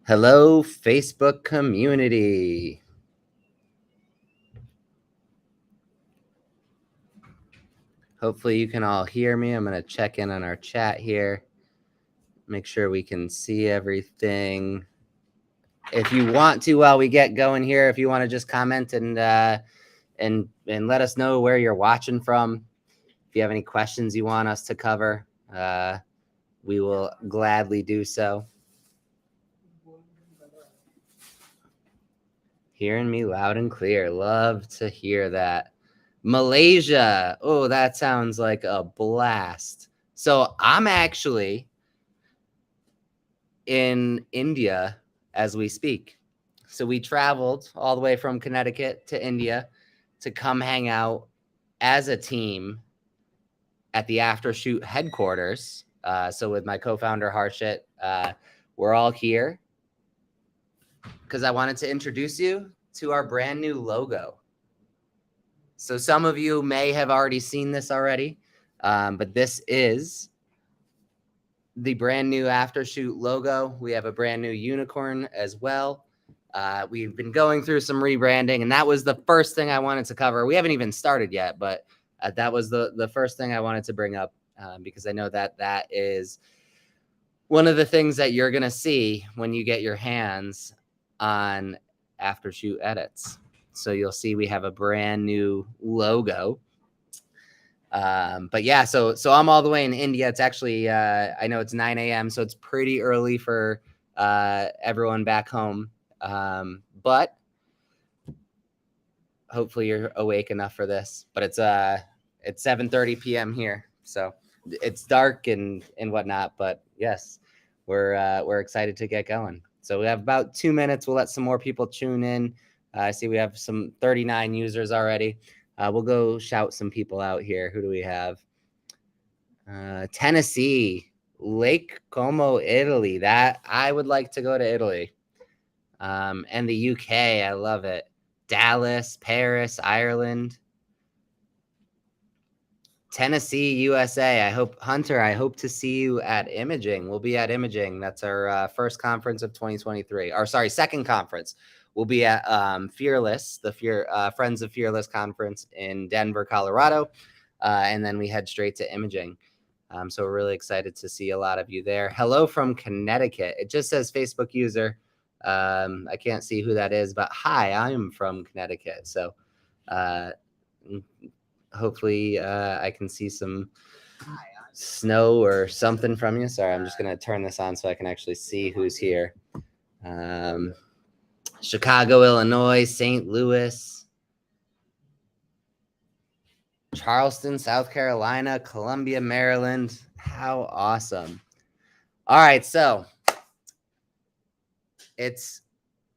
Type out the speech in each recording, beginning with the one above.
Hello, Facebook community. Hopefully you can all hear me. I'm going to check in on our chat here. Make sure we can see everything. If you want to, while we get going here, if you want to just comment and let us know where you're watching from. If you have any questions you want us to cover, we will gladly do so. Hearing me loud and clear. Love to hear that. Malaysia. Oh, that sounds like a blast. So I'm actually in India as we speak. So we traveled all the way from Connecticut to India to come hang out as a team at the AfterShoot headquarters. So with my co-founder Harshit, we're all here because I wanted to introduce you to our brand new logo. So some of you may have already seen this already, but this is the brand new AfterShoot logo. We have a brand new unicorn as well. We've been going through some rebranding, and that was the first thing I wanted to cover. We haven't even started yet, but that was the first thing I wanted to bring up because I know that that is one of the things that you're going to see when you get your hands on AfterShoot edits. So you'll see we have a brand new logo. But yeah, so I'm all the way in India. It's actually, I know it's 9 a.m., so it's pretty early for everyone back home. But hopefully you're awake enough for this. But it's 7:30 p.m. here, so it's dark and whatnot. But yes, we're excited to get going. So we have about 2 minutes. We'll let some more people tune in. I see we have some 39 users already. We'll go shout some people out here. Who do we have? Tennessee, Lake Como, Italy. That I would like to go to Italy. And the UK, I love it. Dallas, Paris, Ireland. Tennessee, USA. I hope, Hunter, I hope to see you at Imaging. We'll be at Imaging. That's our first conference of 2023. Or sorry, second conference. We'll be at Fearless, the Friends of Fearless conference in Denver, Colorado. And then we head straight to Imaging. So we're really excited to see a lot of you there. Hello from Connecticut. It just says Facebook user. I can't see who that is, but hi, I'm from Connecticut. So hopefully I can see some snow or something from you. Sorry, I'm just going to turn this on so I can actually see who's here. Chicago, Illinois, St. Louis, Charleston, South Carolina, Columbia, Maryland. How awesome. All right, so it's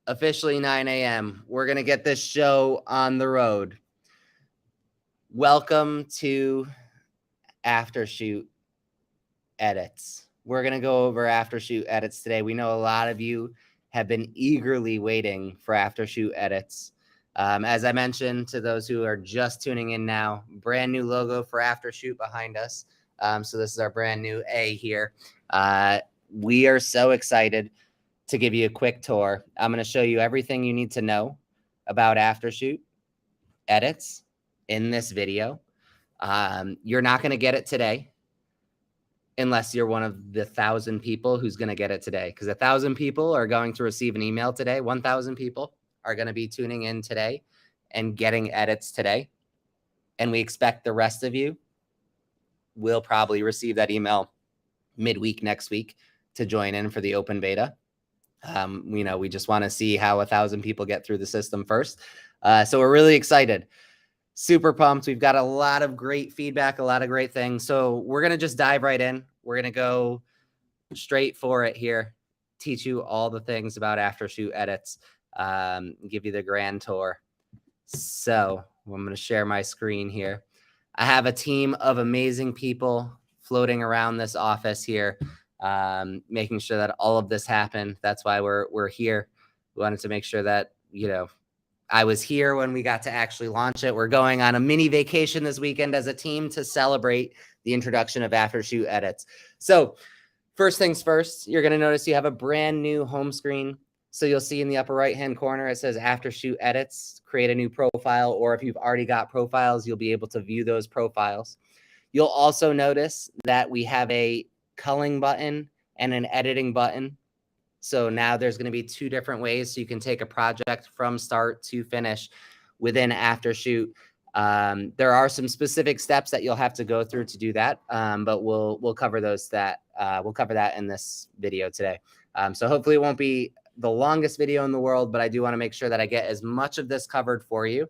officially 9 a.m. We're going to get this show on the road. Welcome to AfterShoot edits. We're going to go over AfterShoot edits today. We know a lot of you have been eagerly waiting for AfterShoot edits. As I mentioned to those who are just tuning in now, brand new logo for AfterShoot behind us. So this is our brand new A here. We are so excited to give you a quick tour. I'm going to show you everything you need to know about AfterShoot edits in this video. You're not going to get it today unless you're one of the 1,000 people who's going to get it today, because 1,000 people are going to receive an email today. 1,000 people are going to be tuning in today and getting edits today. And we expect the rest of you will probably receive that email midweek next week to join in for the open beta. We just want to see how 1,000 people get through the system first. So we're really excited. Super pumped. We've got a lot of great feedback, a lot of great things. So we're going to just dive right in. We're going to go straight for it here, teach you all the things about AfterShoot edits, give you the grand tour. So I'm going to share my screen here. I have a team of amazing people floating around this office here, making sure that all of this happened. That's why we're here. We wanted to make sure that, I was here when we got to actually launch it. We're going on a mini vacation this weekend as a team to celebrate the introduction of AfterShoot edits. So First things first, you're going to notice you have a brand new home screen. So you'll see in the upper right-hand corner, it says AfterShoot Edits, create a new profile, or if you've already got profiles, you'll be able to view those profiles. You'll also notice that we have a culling button and an editing button. So now there's going to be two different ways so you can take a project from start to finish within AfterShoot. There are some specific steps that you'll have to go through to do that, but we'll cover those we'll cover that in this video today. So hopefully it won't be the longest video in the world, but I do want to make sure that I get as much of this covered for you.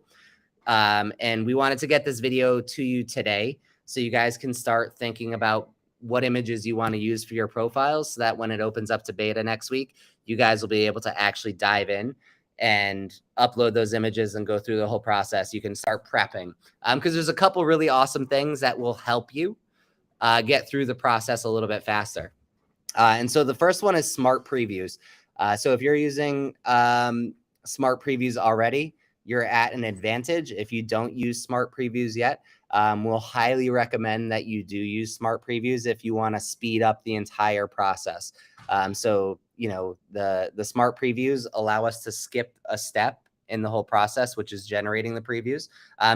And we wanted to get this video to you today so you guys can start thinking about what images you want to use for your profiles so that when it opens up to beta next week, you guys will be able to actually dive in and upload those images and go through the whole process. You can start prepping because there's a couple really awesome things that will help you get through the process a little bit faster. And so the first one is smart previews. So if you're using smart previews already, you're at an advantage. If you don't use smart previews yet, we'll highly recommend that you do use smart previews if you want to speed up the entire process. So, you know, the smart previews allow us to skip a step in the whole process, which is generating the previews.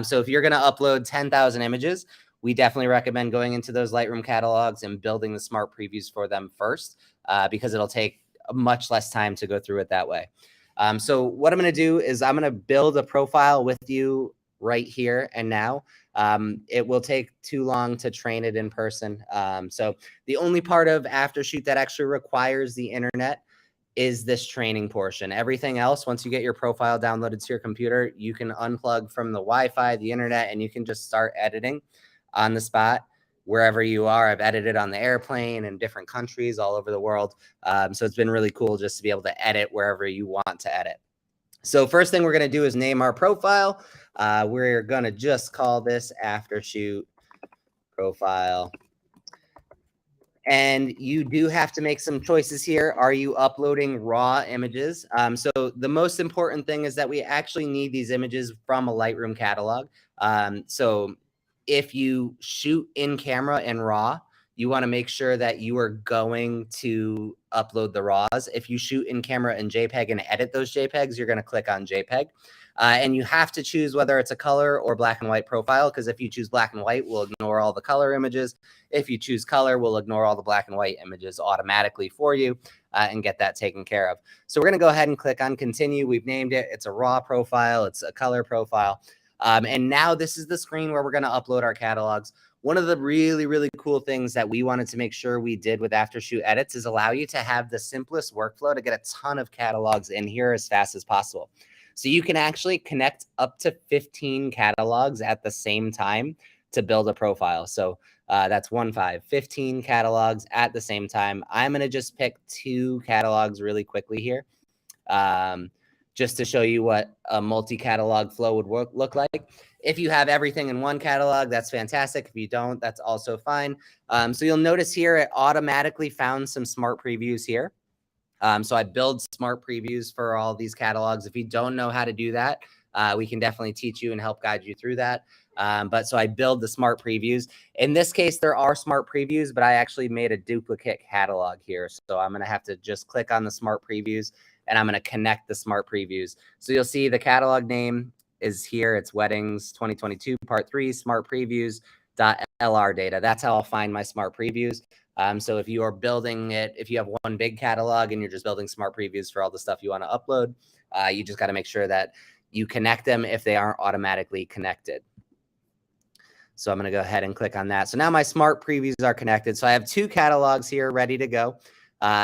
So if you're going to upload 10,000 images, we definitely recommend going into those Lightroom catalogs and building the smart previews for them first, because it'll take much less time to go through it that way. So what I'm going to do is I'm going to build a profile with you right here and now. It will take too long to train it in person. So the only part of AfterShoot that actually requires the internet is this training portion. Everything else, once you get your profile downloaded to your computer, you can unplug from the Wi-Fi, the internet, and you can just start editing on the spot wherever you are. I've edited on the airplane in different countries all over the world. So it's been really cool just to be able to edit wherever you want to edit. So first thing we're going to do is name our profile. We're going to just call this AfterShoot profile. And you do have to make some choices here. Are you uploading raw images? So the most important thing is that we actually need these images from a Lightroom catalog. So if you shoot in camera and raw, you want to make sure that you are going to upload the raws. If you shoot in camera and JPEG and edit those JPEGs, you're going to click on JPEG. And you have to choose whether it's a color or black and white profile, because if you choose black and white, we'll ignore all the color images. If you choose color, we'll ignore all the black and white images automatically for you and get that taken care of. So we're going to go ahead and click on continue. We've named it. It's a raw profile. It's a color profile. And now this is the screen where we're going to upload our catalogs. One of the really, really cool things that we wanted to make sure we did with AfterShoot Edits is allow you to have the simplest workflow to get a ton of catalogs in here as fast as possible. So you can actually connect up to 15 catalogs at the same time to build a profile. So that's 15 catalogs at the same time. I'm going to just pick 2 catalogs really quickly here, just to show you what a multi-catalog flow would look like. If you have everything in one catalog, that's fantastic. If you don't, that's also fine. So you'll notice here it automatically found some smart previews here. So I build smart previews for all these catalogs. If you don't know how to do that, we can definitely teach you and help guide you through that. But so I build the smart previews. In this case, there are smart previews, but I actually made a duplicate catalog here. So I'm going to have to just click on the smart previews and I'm going to connect the smart previews. So you'll see the catalog name is here. It's Weddings 2022 Part 3 Smart Previews.lr data. That's how I'll find my smart previews. So if you are building it, if you have one big catalog and you're just building smart previews for all the stuff you want to upload, you just got to make sure that you connect them if they aren't automatically connected. So I'm going to go ahead and click on that. So now my smart previews are connected. So I have 2 catalogs here ready to go.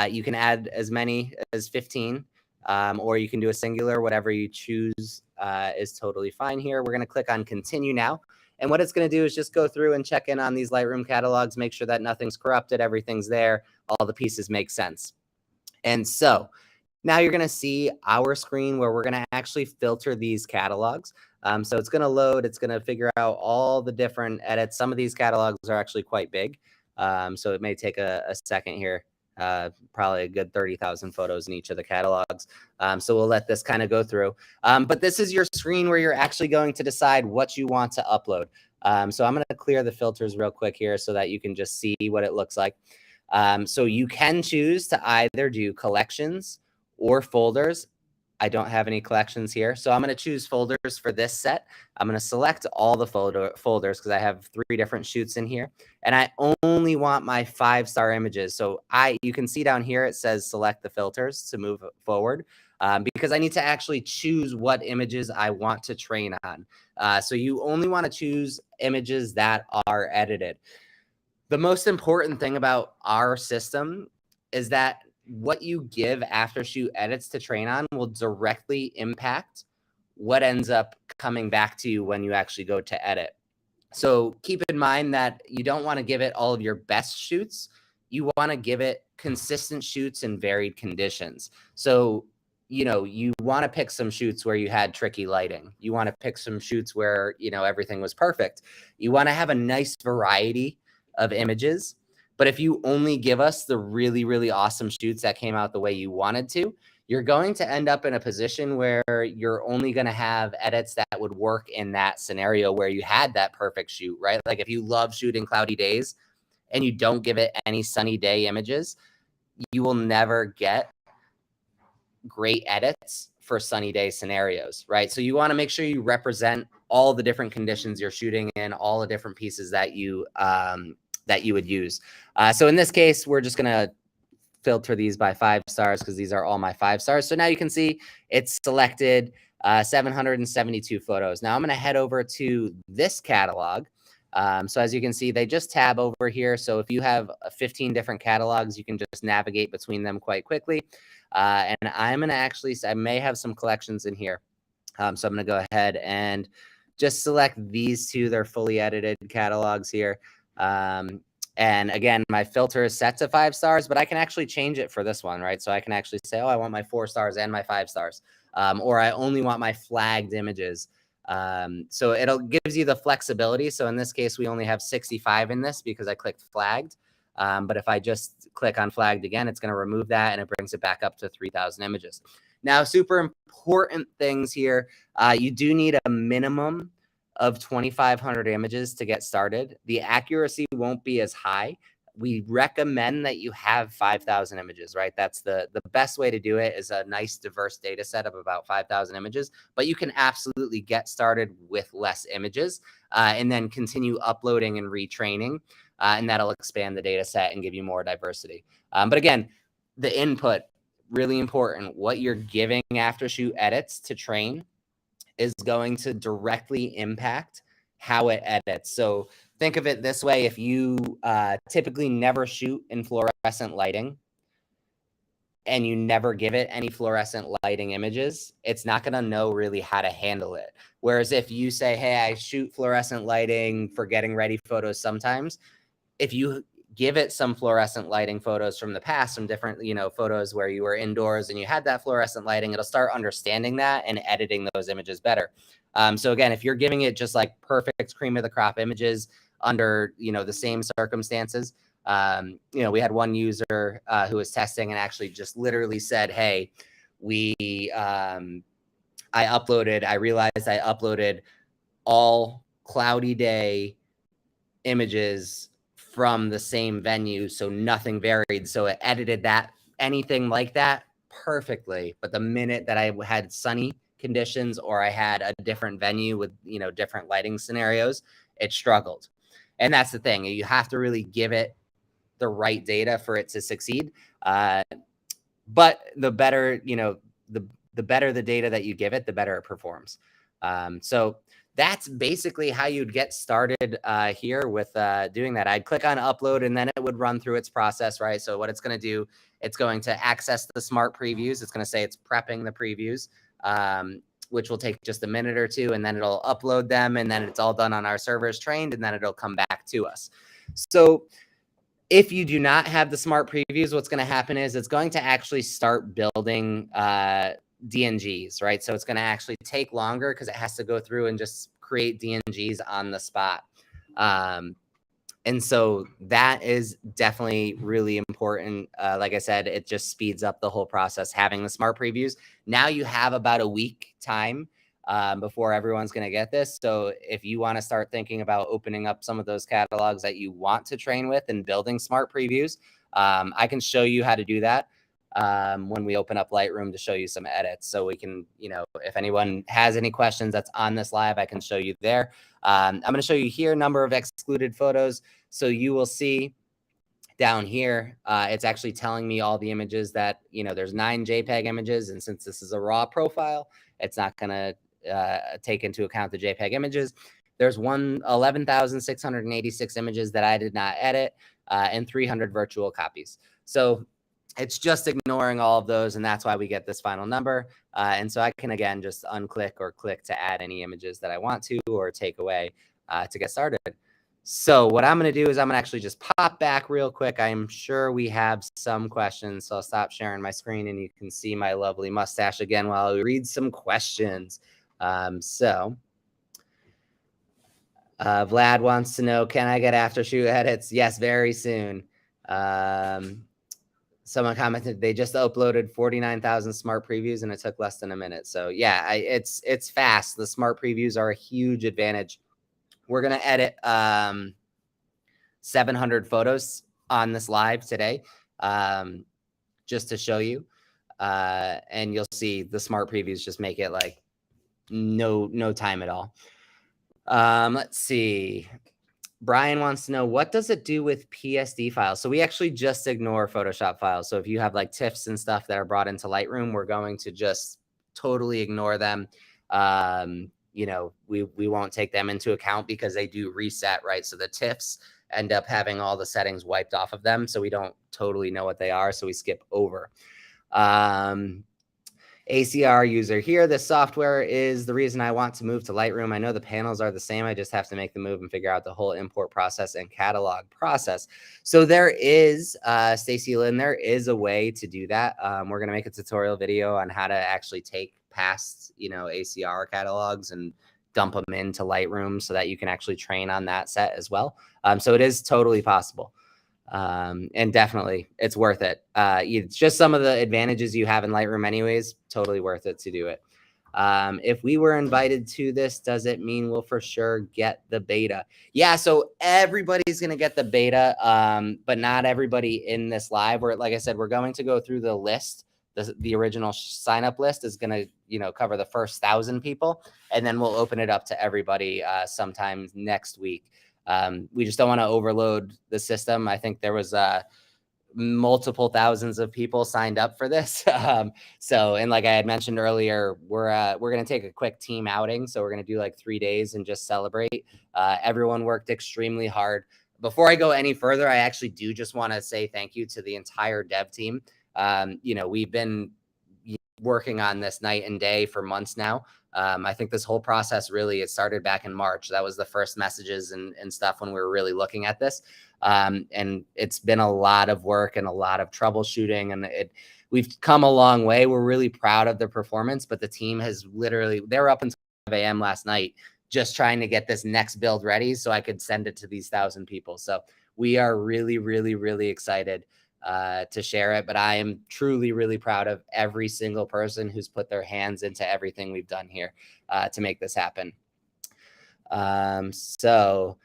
You can add as many as 15, or you can do a singular. Whatever you choose is totally fine here. We're going to click on continue now. And what it's going to do is just go through and check in on these Lightroom catalogs, make sure that nothing's corrupted, everything's there, all the pieces make sense. And so now you're going to see our screen where we're going to actually filter these catalogs. So it's going to load, it's going to figure out all the different edits. Some of these catalogs are actually quite big, so it may take a second here. Probably a good 30,000 photos in each of the catalogs. So we'll let this kind of go through. But this is your screen where you're actually going to decide what you want to upload. So I'm going to clear the filters real quick here so that you can just see what it looks like. So you can choose to either do collections or folders. I don't have any collections here, so I'm going to choose folders for this set. I'm going to select all the folders because I have 3 different shoots in here, and I only want my 5-star images. So you can see down here it says select the filters to move forward, because I need to actually choose what images I want to train on. So you only want to choose images that are edited. The most important thing about our system is that what you give AfterShoot edits to train on will directly impact what ends up coming back to you when you actually go to edit. So keep in mind that you don't want to give it all of your best shoots. You want to give it consistent shoots in varied conditions. So, you want to pick some shoots where you had tricky lighting. You want to pick some shoots where, everything was perfect. You want to have a nice variety of images. But if you only give us the really, really awesome shoots that came out the way you wanted to, you're going to end up in a position where you're only going to have edits that would work in that scenario where you had that perfect shoot, right? Like if you love shooting cloudy days and you don't give it any sunny day images, you will never get great edits for sunny day scenarios, right? So you want to make sure you represent all the different conditions you're shooting in, all the different pieces that you would use. So in this case, we're just going to filter these by 5 stars because these are all my 5 stars. So now you can see it's selected 772 photos. Now I'm going to head over to this catalog. So as you can see, they just tab over here. So if you have 15 different catalogs, you can just navigate between them quite quickly. And I'm going to I may have some collections in here. So I'm going to go ahead and just select these 2. They're fully edited catalogs here. And again, my filter is set to 5 stars, but I can actually change it for this one, right? So I can actually say, oh, I want my 4 stars and my 5 stars, or I only want my flagged images. So gives you the flexibility. So in this case, we only have 65 in this because I clicked flagged. But if I just click on flagged again, it's going to remove that and it brings it back up to 3,000 images. Now, super important things here. You do need a minimum of 2,500 images to get started. The accuracy won't be as high. We recommend that you have 5,000 images, right? That's the best way to do it, is a nice diverse data set of about 5,000 images, but you can absolutely get started with less images and then continue uploading and retraining, and that'll expand the data set and give you more diversity. But again, the input, really important. What you're giving AfterShoot edits to train is going to directly impact how it edits. So think of it this way. If you typically never shoot in fluorescent lighting and you never give it any fluorescent lighting images, it's not going to know really how to handle it. Whereas if you say, hey, I shoot fluorescent lighting for getting ready photos sometimes, if you give it some fluorescent lighting photos from the past, some different, photos where you were indoors and you had that fluorescent lighting, it'll start understanding that and editing those images better. So again, if you're giving it just like perfect cream of the crop images under, the same circumstances, we had one user who was testing and actually just literally said, hey, I realized I uploaded all cloudy day images from the same venue, so nothing varied. So it edited anything like that perfectly. But the minute that I had sunny conditions or I had a different venue with, different lighting scenarios, it struggled. And that's the thing. You have to really give it the right data for it to succeed. But the better, the better the data that you give it, the better it performs. So that's basically how you'd get started here with doing that. I'd click on upload and then it would run through its process, right? So what it's going to do, it's going to access the smart previews. It's going to say it's prepping the previews, which will take just a minute or two, and then it'll upload them, and then it's all done on our servers trained, and then it'll come back to us. So if you do not have the smart previews, what's going to happen is it's going to actually start building DNGs, right? So it's going to actually take longer because it has to go through and just create DNGs on the spot. And so that is definitely really important. Like I said, it just speeds up the whole process, having the smart previews. Now you have about a week time before everyone's going to get this. So if you want to start thinking about opening up some of those catalogs that you want to train with and building smart previews, I can show you how to do that when we open up Lightroom to show you some edits. So we can, if anyone has any questions that's on this live, I can show you there. I'm going to show you here number of excluded photos. So you will see down here, it's actually telling me all the images that, there's 9 JPEG images. And since this is a raw profile, it's not going to take into account the JPEG images. There's 11,686 images that I did not edit and 300 virtual copies. So it's just ignoring all of those, and that's why we get this final number. And so I can, again, just unclick or click to add any images that I want to or take away to get started. So what I'm going to do is I'm going to actually just pop back real quick. I'm sure we have some questions, so I'll stop sharing my screen and you can see my lovely mustache again while we read some questions. Vlad wants to know, can I get AfterShoot edits? Yes, very soon. Someone commented they just uploaded 49,000 smart previews and it took less than a minute. So yeah, it's fast. The smart previews are a huge advantage. We're going to edit 700 photos on this live today, just to show you. And you'll see the smart previews just make it like no time at all. Let's see. Brian wants to know, what does it do with PSD files? So we actually just ignore Photoshop files. So if you have like TIFFs and stuff that are brought into Lightroom, we're going to just totally ignore them. We won't take them into account because they do reset, right? So the TIFFs end up having all the settings wiped off of them. So we don't totally know what they are. So we skip over. ACR user here. This software is the reason I want to move to Lightroom. I know the panels are the same. I just have to make the move and figure out the whole import process and catalog process. So there is, Stacy Lynn, there is a way to do that. We're going to make a tutorial video on how to actually take past, ACR catalogs and dump them into Lightroom so that you can actually train on that set as well. So it is totally possible. And definitely it's worth it. It's just some of the advantages you have in Lightroom anyways, totally worth it to do it. If we were invited to this, does it mean we'll for sure get the beta? Yeah, so everybody's going to get the beta, but not everybody in this live. Like I said, we're going to go through the list. The original sign up list is going to, cover the first 1,000 people, and then we'll open it up to everybody sometime next week. We just don't want to overload the system. I think there was multiple thousands of people signed up for this. And like I had mentioned earlier, we're going to take a quick team outing. So we're going to do like 3 days and just celebrate. Everyone worked extremely hard. Before I go any further, I actually do just want to say thank you to the entire dev team. We've been working on this night and day for months now. I think this whole process it started back in March. That was the first messages and stuff when we were really looking at this. And it's been a lot of work and a lot of troubleshooting, and we've come a long way. We're really proud of the performance, but the team has they were up until 5 a.m. last night just trying to get this next build ready so I could send it to these 1,000 people. So we are really, really, really excited to share it, but I am truly, really proud of every single person who's put their hands into everything we've done here to make this happen. So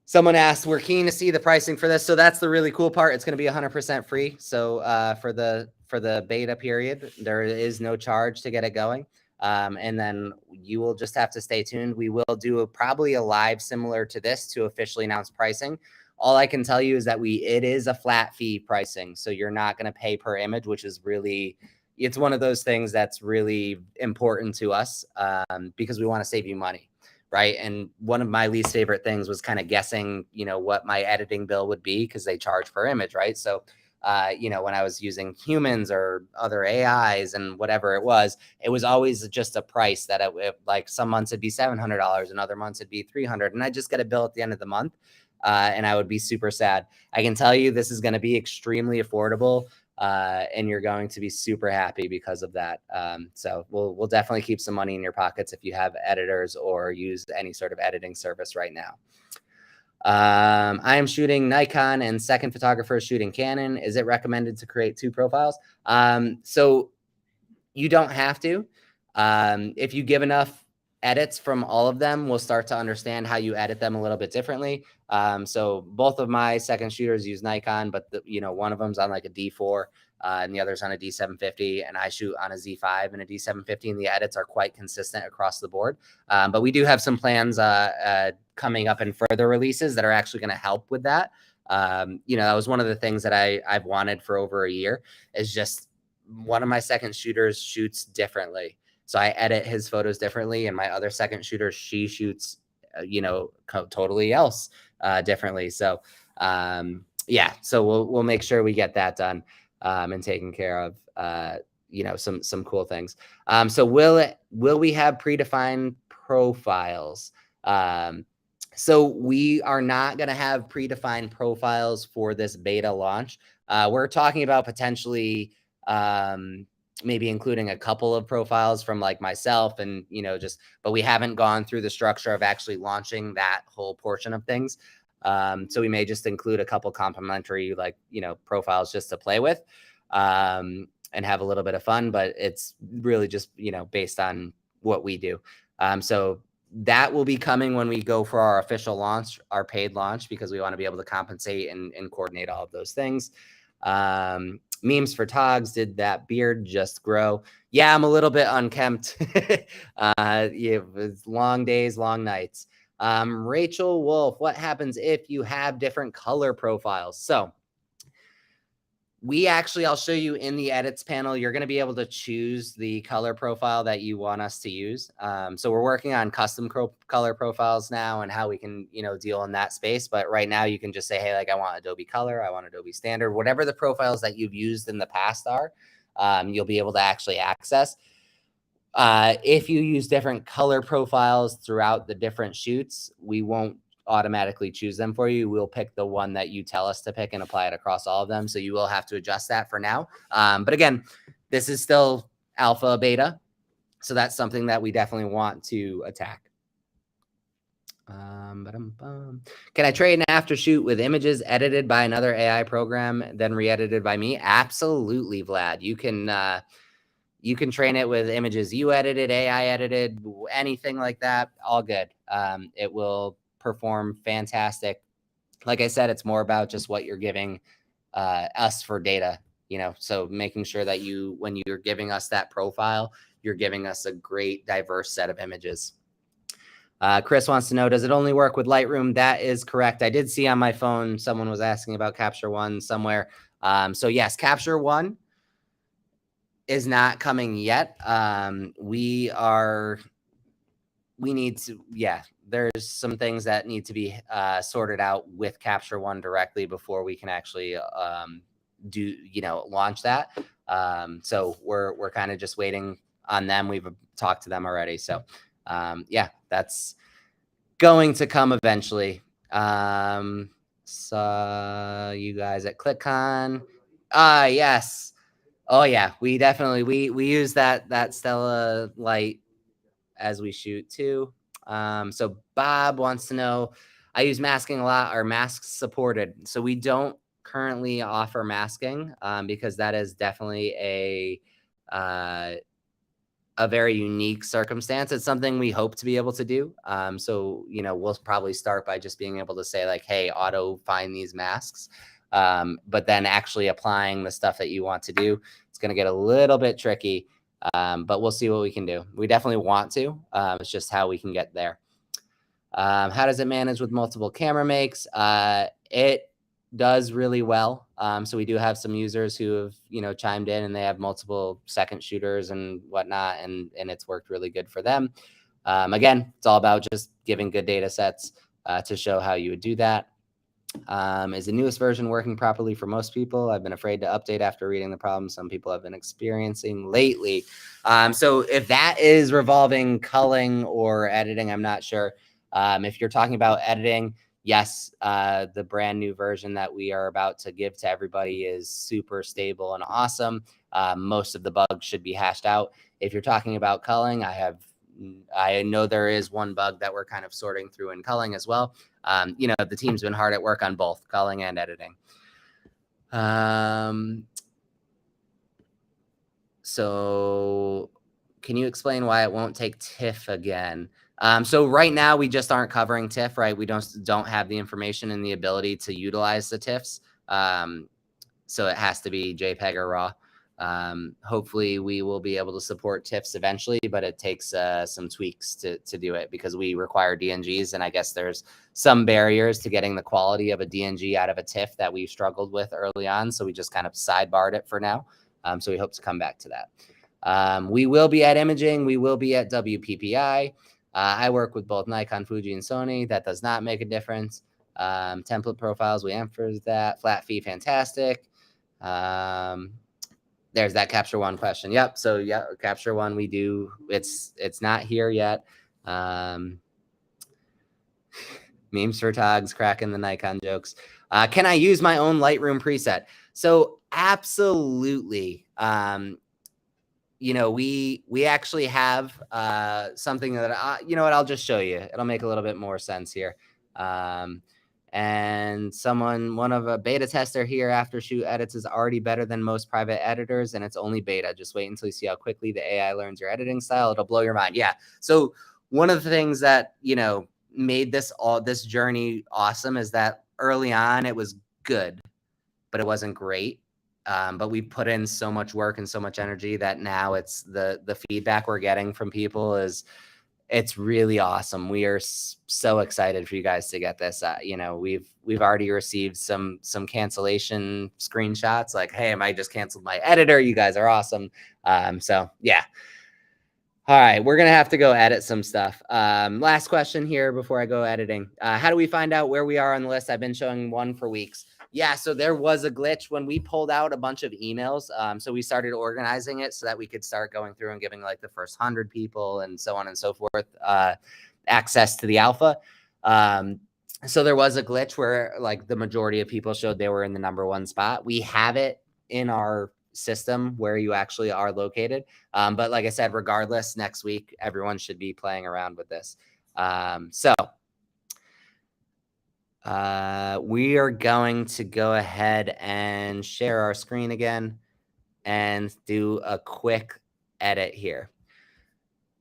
someone asked, we're keen to see the pricing for this. So that's the really cool part. It's going to be 100% free. So for the beta period, there is no charge to get it going. And then you will just have to stay tuned. We will do probably a live similar to this to officially announce pricing. All I can tell you is that it is a flat fee pricing. So you're not going to pay per image, which is it's one of those things that's really important to us because we want to save you money. Right. And one of my least favorite things was kind of guessing, what my editing bill would be because they charge per image. Right. So, when I was using humans or other AIs and whatever it was always just a price that like some months it'd be $700 and other months it'd be $300. And I just get a bill at the end of the month. And I would be super sad. I can tell you this is going to be extremely affordable, and you're going to be super happy because of that. So we'll definitely keep some money in your pockets if you have editors or use any sort of editing service right now. I am shooting Nikon and second photographer is shooting Canon. Is it recommended to create 2 profiles? So you don't have to. If you give enough edits from all of them, we'll start to understand how you edit them a little bit differently. So both of my second shooters use Nikon, but one of them's on like a D4 and the other's on a D750, and I shoot on a Z5 and a D750, and the edits are quite consistent across the board. But we do have some plans coming up in further releases that are actually going to help with that. That was one of the things that I've wanted for over a year, is just one of my second shooters shoots differently. So I edit his photos differently, and my other second shooter, she shoots, totally else differently. So yeah, so we'll make sure we get that done and taken care of. Some cool things. So will we have predefined profiles? So we are not going to have predefined profiles for this beta launch. We're talking about potentially maybe including a couple of profiles from like myself and, but we haven't gone through the structure of actually launching that whole portion of things. So we may just include a couple complimentary, profiles just to play with and have a little bit of fun, but it's really just, based on what we do. So that will be coming when we go for our official launch, our paid launch, because we want to be able to compensate and coordinate all of those things. Memes for Togs, did that beard just grow? Yeah, I'm a little bit unkempt. It's long days, long nights. Rachel Wolf, what happens if you have different color profiles? So I'll show you in the edits panel, you're going to be able to choose the color profile that you want us to use. So we're working on custom color profiles now and how we can, deal in that space. But right now you can just say, hey, I want Adobe Color, I want Adobe Standard, whatever the profiles that you've used in the past are, you'll be able to actually access. If you use different color profiles throughout the different shoots, we won't automatically choose them for you. We'll pick the one that you tell us to pick and apply it across all of them. So you will have to adjust that for now. But again, this is still alpha beta. So that's something that we definitely want to attack. Can I trade an AfterShoot with images edited by another AI program, then re-edited by me? Absolutely, Vlad. You can train it with images you edited, AI edited, anything like that. All good. It will perform fantastic. Like I said, it's more about just what you're giving us for data, so making sure that when you're giving us that profile, you're giving us a great diverse set of images. Chris wants to know, does it only work with Lightroom? That is correct. I did see on my phone, someone was asking about Capture One somewhere. So yes, Capture One is not coming yet. There's some things that need to be sorted out with Capture One directly before we can actually launch that. So we're kind of just waiting on them. We've talked to them already. So that's going to come eventually. Saw you guys at ClickCon. Yes. Oh yeah, we definitely we use that Stella light as we shoot too. So Bob wants to know, I use masking a lot. Are masks supported? So we don't currently offer masking because that is definitely a very unique circumstance. It's something we hope to be able to do. So we'll probably start by just being able to say like, hey, auto find these masks. But then actually applying the stuff that you want to do, it's going to get a little bit tricky. But we'll see what we can do. We definitely want to. It's just how we can get there. How does it manage with multiple camera makes? It does really well. So we do have some users who have, chimed in and they have multiple second shooters and whatnot, and it's worked really good for them. Again, it's all about just giving good data sets to show how you would do that. Is the newest version working properly for most people? I've been afraid to update after reading the problems some people have been experiencing lately. So if that is revolving culling or editing, I'm not sure. If you're talking about editing, yes, the brand new version that we are about to give to everybody is super stable and awesome. Most of the bugs should be hashed out. If you're talking about culling, I know there is one bug that we're kind of sorting through in culling as well. The team's been hard at work on both culling and editing. So can you explain why it won't take TIFF again? So right now we just aren't covering TIFF, right? We don't have the information and the ability to utilize the TIFFs. So it has to be JPEG or RAW. Hopefully we will be able to support TIFFs eventually, but it takes some tweaks to do it because we require DNGs. And I guess there's some barriers to getting the quality of a DNG out of a TIFF that we struggled with early on. So we just kind of sidebarred it for now. So we hope to come back to that. We will be at imaging. We will be at WPPI. I work with both Nikon, Fuji, and Sony. That does not make a difference. Template profiles, we emphasize that. Flat fee, fantastic. There's that Capture One question. Yep. So yeah, Capture One, we do. It's not here yet. Memes for Togs, cracking the Nikon jokes. Can I use my own Lightroom preset? So absolutely. You know, we actually have something that you know what, I'll just show you. It'll make a little bit more sense here. And one of a beta tester here, AfterShoot edits is already better than most private editors, and it's only beta. Just wait until you see how quickly the AI learns your editing style. It'll blow your mind. Yeah. So one of the things that, you know, made this journey awesome is that early on it was good, but it wasn't great. But we put in so much work and so much energy that now it's the feedback we're getting from people is it's really awesome. We are so excited for you guys to get this. You know, we've already received some cancellation screenshots like, hey, I just canceled my editor. You guys are awesome. So yeah. All right, we're going to have to go edit some stuff. Last question here before I go editing. How do we find out where we are on the list? I've been showing one for weeks. Yeah, so there was a glitch when we pulled out a bunch of emails. So we started organizing it so that we could start going through and giving like the first 100 people and so on and so forth access to the alpha. So there was a glitch where like the majority of people showed they were in the #1 spot. We have it in our system where you actually are located. But like I said, regardless, next week, everyone should be playing around with this. We are going to go ahead and share our screen again and do a quick edit here.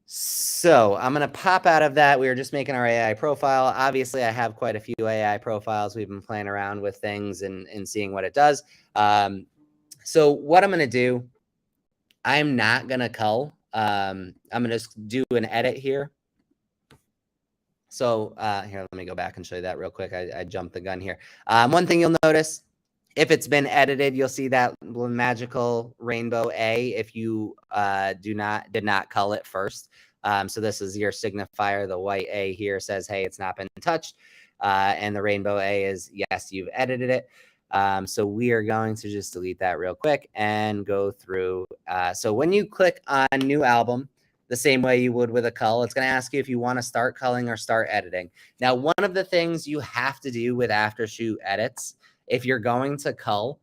So I'm going to pop out of that. We were just making our AI profile. Obviously, I have quite a few AI profiles. We've been playing around with things and seeing what it does. So what I'm going to do, I'm not going to cull. I'm going to just do an edit here. So here, let me go back and show you that real quick. I jumped the gun here. One thing you'll notice, if it's been edited, you'll see that magical rainbow A if you did not cull it first. So this is your signifier. The white A here says, hey, it's not been touched. And the rainbow A is, yes, you've edited it. So we are going to just delete that real quick and go through. So when you click on new album, the same way you would with a cull, it's going to ask you if you want to start culling or start editing. Now, one of the things you have to do with AfterShoot edits, if you're going to cull,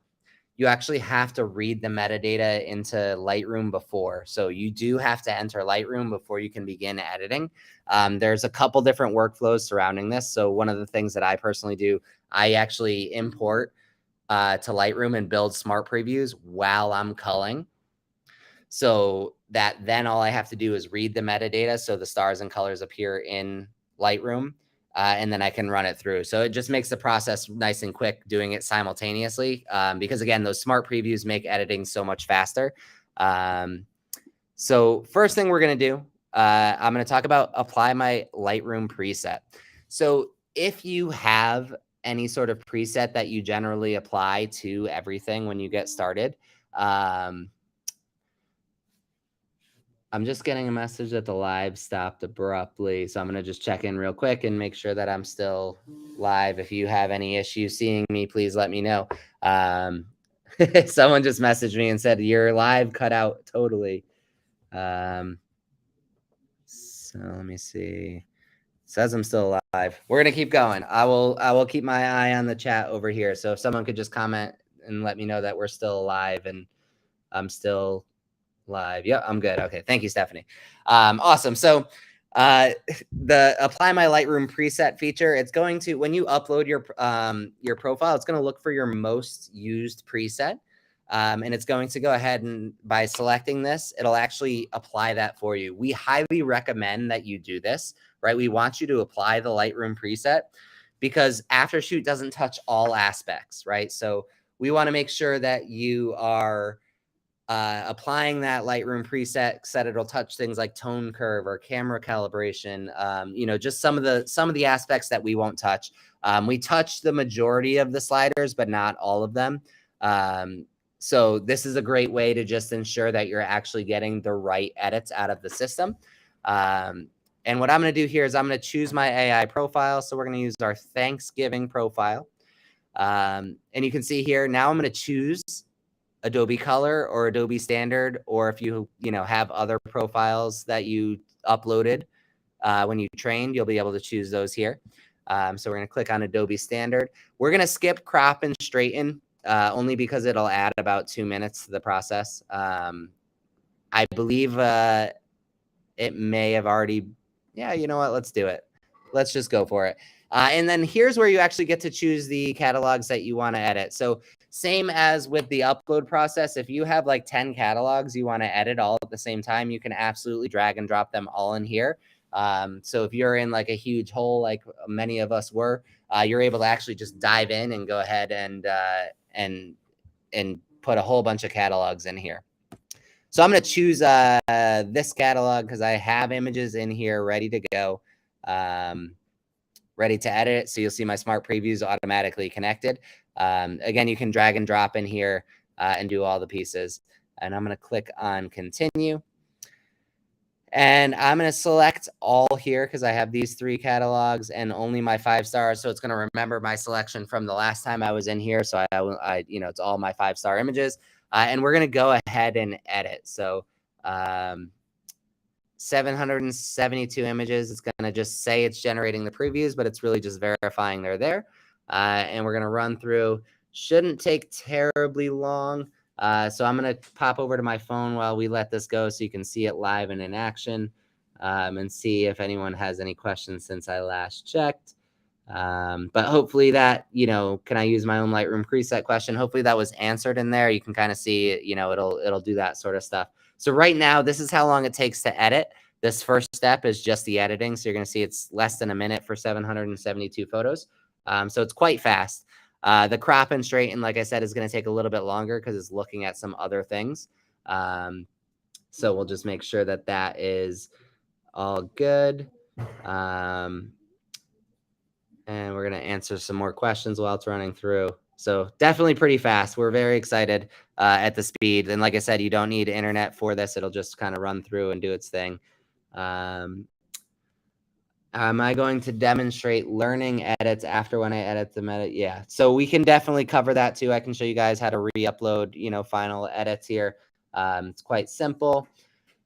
you actually have to read the metadata into Lightroom before. So you do have to enter Lightroom before you can begin editing. There's a couple different workflows surrounding this. So one of the things that I personally do, I actually import to Lightroom and build smart previews while I'm culling. So that then all I have to do is read the metadata. So the stars and colors appear in Lightroom and then I can run it through. So it just makes the process nice and quick doing it simultaneously. Because again, those smart previews make editing so much faster. So first thing we're going to do, I'm going to talk about apply my Lightroom preset. So if you have any sort of preset that you generally apply to everything when you get started, I'm just getting a message that the live stopped abruptly. So I'm going to just check in real quick and make sure that I'm still live. If you have any issues seeing me, please let me know. Someone just messaged me and said, your live cut out totally. So let me see. It says I'm still alive. We're going to keep going. I will keep my eye on the chat over here. So if someone could just comment and let me know that we're still alive and I'm still live. Yeah, I'm good. Okay. Thank you, Stephanie. Awesome. So the apply my Lightroom preset feature, it's going to, when you upload your profile, it's going to look for your most used preset. And it's going to go ahead and by selecting this, it'll actually apply that for you. We highly recommend that you do this, right? We want you to apply the Lightroom preset because AfterShoot doesn't touch all aspects, right? So we want to make sure that you are applying that Lightroom preset. It'll touch things like tone curve or camera calibration, just some of the aspects that we won't touch. We touch the majority of the sliders, but not all of them. So this is a great way to just ensure that you're actually getting the right edits out of the system. And what I'm going to do here is I'm going to choose my AI profile. So we're going to use our Thanksgiving profile. And you can see here, now I'm going to choose Adobe Color or Adobe Standard, or if you have other profiles that you uploaded when you trained, you'll be able to choose those here. So we're going to click on Adobe Standard. We're going to skip crop and straighten only because it'll add about 2 minutes to the process. I believe it may have already, yeah, you know what, let's do it. Let's just go for it. And then here's where you actually get to choose the catalogs that you want to edit. So same as with the upload process, if you have like 10 catalogs you want to edit all at the same time, you can absolutely drag and drop them all in here. So if you're in like a huge hole, like many of us were, you're able to actually just dive in and go ahead and put a whole bunch of catalogs in here. So I'm going to choose this catalog because I have images in here ready to go, ready to edit. So you'll see my smart previews automatically connected. Again, you can drag and drop in here and do all the pieces. And I'm going to click on continue. And I'm going to select all here because I have these 3 catalogs and only my 5 stars. So it's going to remember my selection from the last time I was in here. So I it's all my 5-star images. And we're going to go ahead and edit. So 772 images. It's going to just say it's generating the previews, but it's really just verifying they're there. And we're going to run through. Shouldn't take terribly long. So I'm going to pop over to my phone while we let this go so you can see it live and in action and see if anyone has any questions since I last checked. But hopefully that, can I use my own Lightroom preset question? Hopefully that was answered in there. You can kind of see, it'll do that sort of stuff. So right now, this is how long it takes to edit. This first step is just the editing. So you're going to see it's less than a minute for 772 photos. So it's quite fast. The crop and straighten, like I said, is going to take a little bit longer because it's looking at some other things. So we'll just make sure that that is all good. And we're going to answer some more questions while it's running through. So definitely pretty fast. We're very excited at the speed. And like I said, you don't need internet for this. It'll just kind of run through and do its thing. Am I going to demonstrate learning edits after when I edit them? Yeah. So we can definitely cover that too. I can show you guys how to re-upload, final edits here. It's quite simple.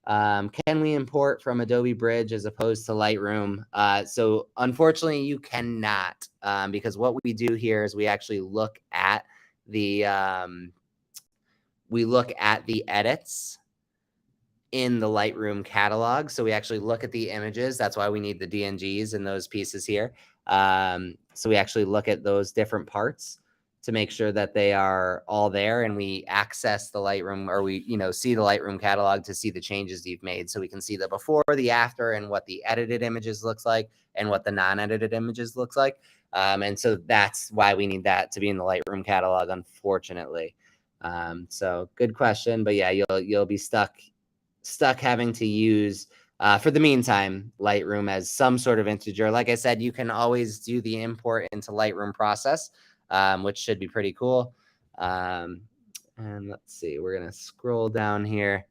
Can we import from Adobe Bridge as opposed to Lightroom? So unfortunately you cannot, because what we do here is we actually look at the edits in the Lightroom catalog. So we actually look at the images. That's why we need the DNGs and those pieces here. So we actually look at those different parts to make sure that they are all there, and we access the Lightroom, or we see the Lightroom catalog to see the changes you've made, so we can see the before, the after, and what the edited images looks like and what the non-edited images looks like. And so that's why we need that to be in the Lightroom catalog, unfortunately. So good question, but yeah, you'll be stuck having to use for the meantime Lightroom as some sort of integer. Like I said, you can always do the import into Lightroom process, which should be pretty cool. And let's see, we're going to scroll down here.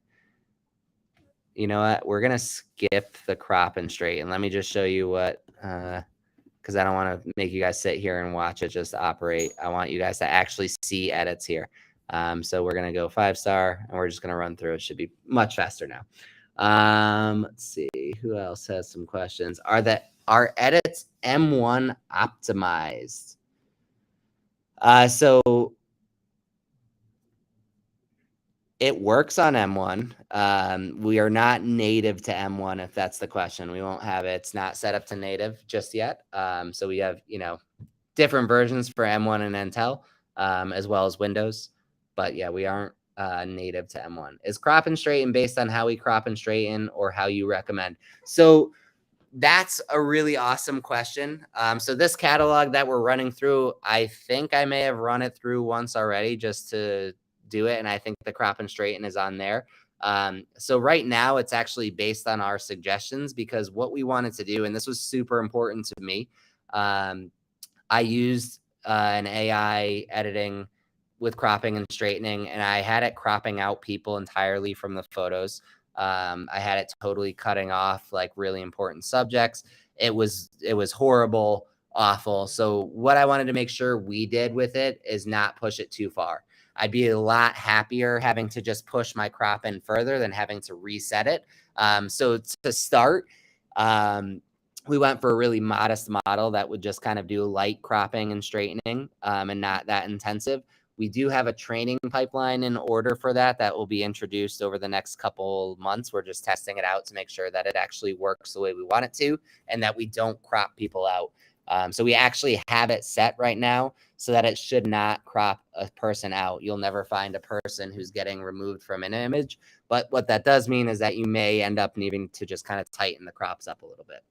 You know what? We're going to skip the crop and straighten. Let me just show you what, because I don't want to make you guys sit here and watch it just operate. I want you guys to actually see edits here. So we're going to go 5-star and we're just going to run through. It should be much faster now. Let's see who else has some questions. Are edits M1 optimized? So it works on M1. We are not native to M1, if that's the question. We won't have it. It's not set up to native just yet. So we have, different versions for M1 and Intel, as well as Windows. but yeah, we aren't native to M1. Is crop and straighten based on how we crop and straighten or how you recommend? So that's a really awesome question. So this catalog that we're running through, I think I may have run it through once already just to do it. And I think the crop and straighten is on there. So right now it's actually based on our suggestions, because what we wanted to do, and this was super important to me, I used an AI editing with cropping and straightening, and I had it cropping out people entirely from the photos. I had it totally cutting off like really important subjects. It was horrible, awful. So what I wanted to make sure we did with it is not push it too far. I'd be a lot happier having to just push my crop in further than having to reset it. So to start, we went for a really modest model that would just kind of do light cropping and straightening, and not that intensive. We do have a training pipeline in order for that will be introduced over the next couple months. We're just testing it out to make sure that it actually works the way we want it to, and that we don't crop people out. So we actually have it set right now so that it should not crop a person out. You'll never find a person who's getting removed from an image. But what that does mean is that you may end up needing to just kind of tighten the crops up a little bit.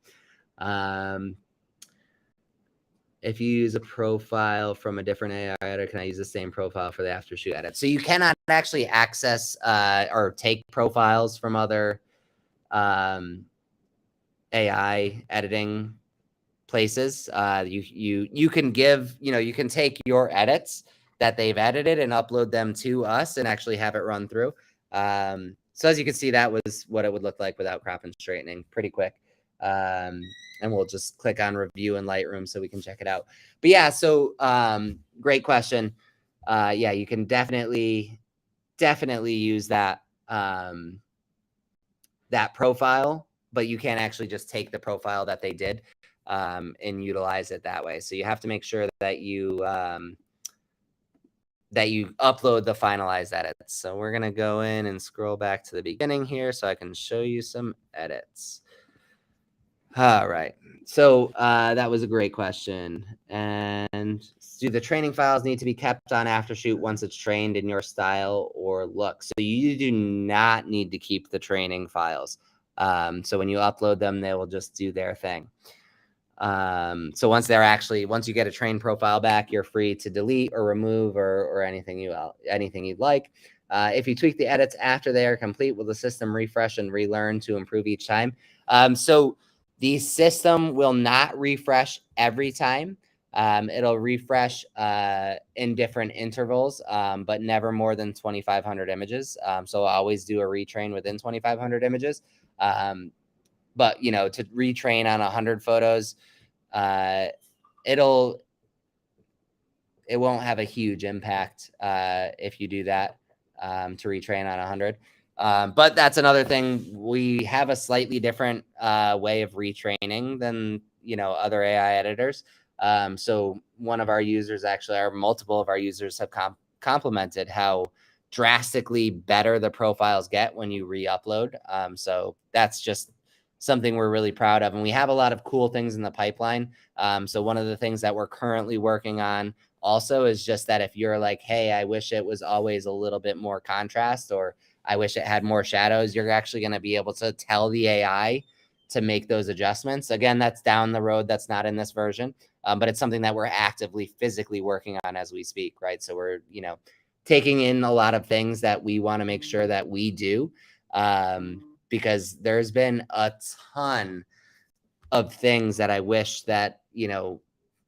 If you use a profile from a different AI editor, can I use the same profile for the AfterShoot edit? So you cannot actually access or take profiles from other AI editing places. You can give, you can take your edits that they've edited and upload them to us and actually have it run through. So as you can see, that was what it would look like without crop and straightening. Pretty quick. And we'll just click on review in Lightroom so we can check it out. But yeah, so great question. Yeah, you can definitely use that that profile, but you can't actually just take the profile that they did and utilize it that way. So you have to make sure that you upload the finalized edits. So we're gonna go in and scroll back to the beginning here so I can show you some edits. All right. So that was a great question. And do the training files need to be kept on AfterShoot once it's trained in your style or look? So you do not need to keep the training files. So when you upload them, they will just do their thing. So once you get a trained profile back, you're free to delete or remove or anything you'd like. If you tweak the edits after they are complete, will the system refresh and relearn to improve each time? So the system will not refresh every time. It'll refresh in different intervals, but never more than 2,500 images. So I'll always do a retrain within 2,500 images. But to retrain on 100 photos, it won't have a huge impact if you do that to retrain on 100. But that's another thing. We have a slightly different way of retraining than other AI editors. So one of our users, actually, or multiple of our users, have complimented how drastically better the profiles get when you re-upload. So that's just something we're really proud of, and we have a lot of cool things in the pipeline. So one of the things that we're currently working on also is just that if you're like, hey, I wish it was always a little bit more contrast, or I wish it had more shadows, you're actually going to be able to tell the AI to make those adjustments. Again, that's down the road. That's not in this version, but it's something that we're actively physically working on as we speak, right? So we're, taking in a lot of things that we want to make sure that we do, because there's been a ton of things that I wish that,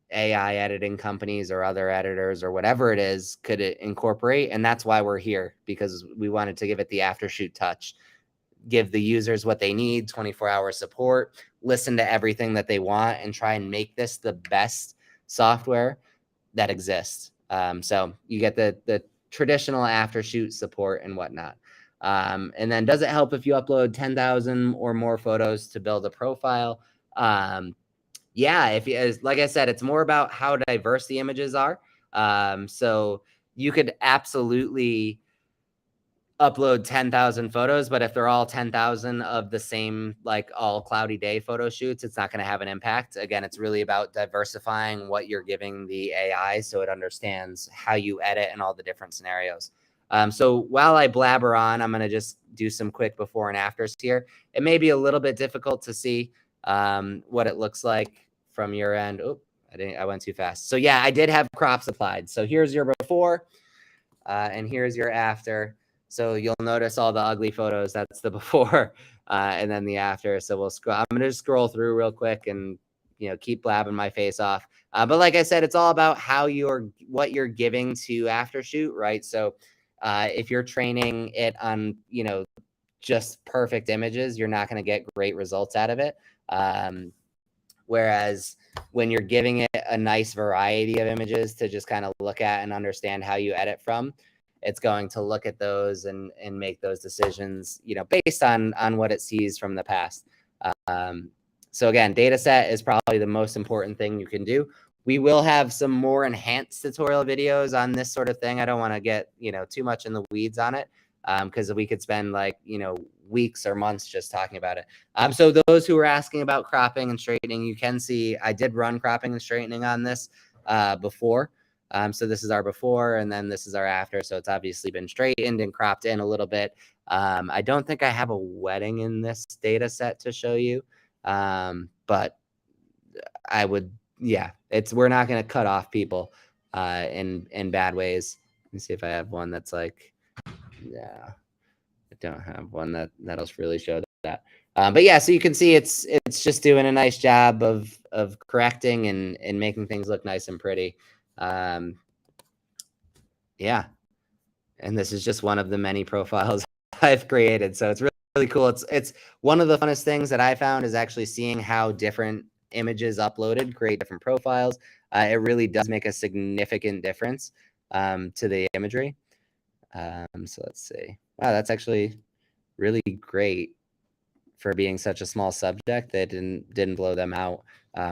AI editing companies or other editors or whatever it is could incorporate. And that's why we're here, because we wanted to give it the AfterShoot touch, give the users what they need, 24-hour support, listen to everything that they want, and try and make this the best software that exists. So you get the traditional AfterShoot support and whatnot. And then, does it help if you upload 10,000 or more photos to build a profile? Yeah, like I said, it's more about how diverse the images are. So you could absolutely upload 10,000 photos, but if they're all 10,000 of the same, like all cloudy day photo shoots, it's not going to have an impact. Again, it's really about diversifying what you're giving the AI so it understands how you edit and all the different scenarios. So while I blabber on, I'm going to just do some quick before and afters here. It may be a little bit difficult to see what it looks like from your end. Oh, I went too fast. So yeah, I did have crops applied. So here's your before and here's your after. So you'll notice all the ugly photos. That's the before and then the after. So we'll scroll. I'm going to just scroll through real quick and keep blabbing my face off. But like I said, it's all about what you're giving to AfterShoot, right? So if you're training it on just perfect images, you're not going to get great results out of it. Whereas when you're giving it a nice variety of images to just kind of look at and understand how you edit from, it's going to look at those and make those decisions, based on what it sees from the past. So again, data set is probably the most important thing you can do. We will have some more enhanced tutorial videos on this sort of thing. I don't want to get, too much in the weeds on it because we could spend weeks or months just talking about it. So those who were asking about cropping and straightening, you can see I did run cropping and straightening on this before. So this is our before and then this is our after. So it's obviously been straightened and cropped in a little bit. I don't think I have a wedding in this data set to show you. But I would, we're not going to cut off people in bad ways. Let me see if I have one that's I don't have one that'll really show that. But yeah, so you can see it's just doing a nice job of correcting and making things look nice and pretty. Yeah. And this is just one of the many profiles I've created. So it's really cool. It's one of the funnest things that I found is actually seeing how different images uploaded create different profiles. It really does make a significant difference to the imagery. So let's see. Wow, that's actually really great for being such a small subject that didn't blow them out,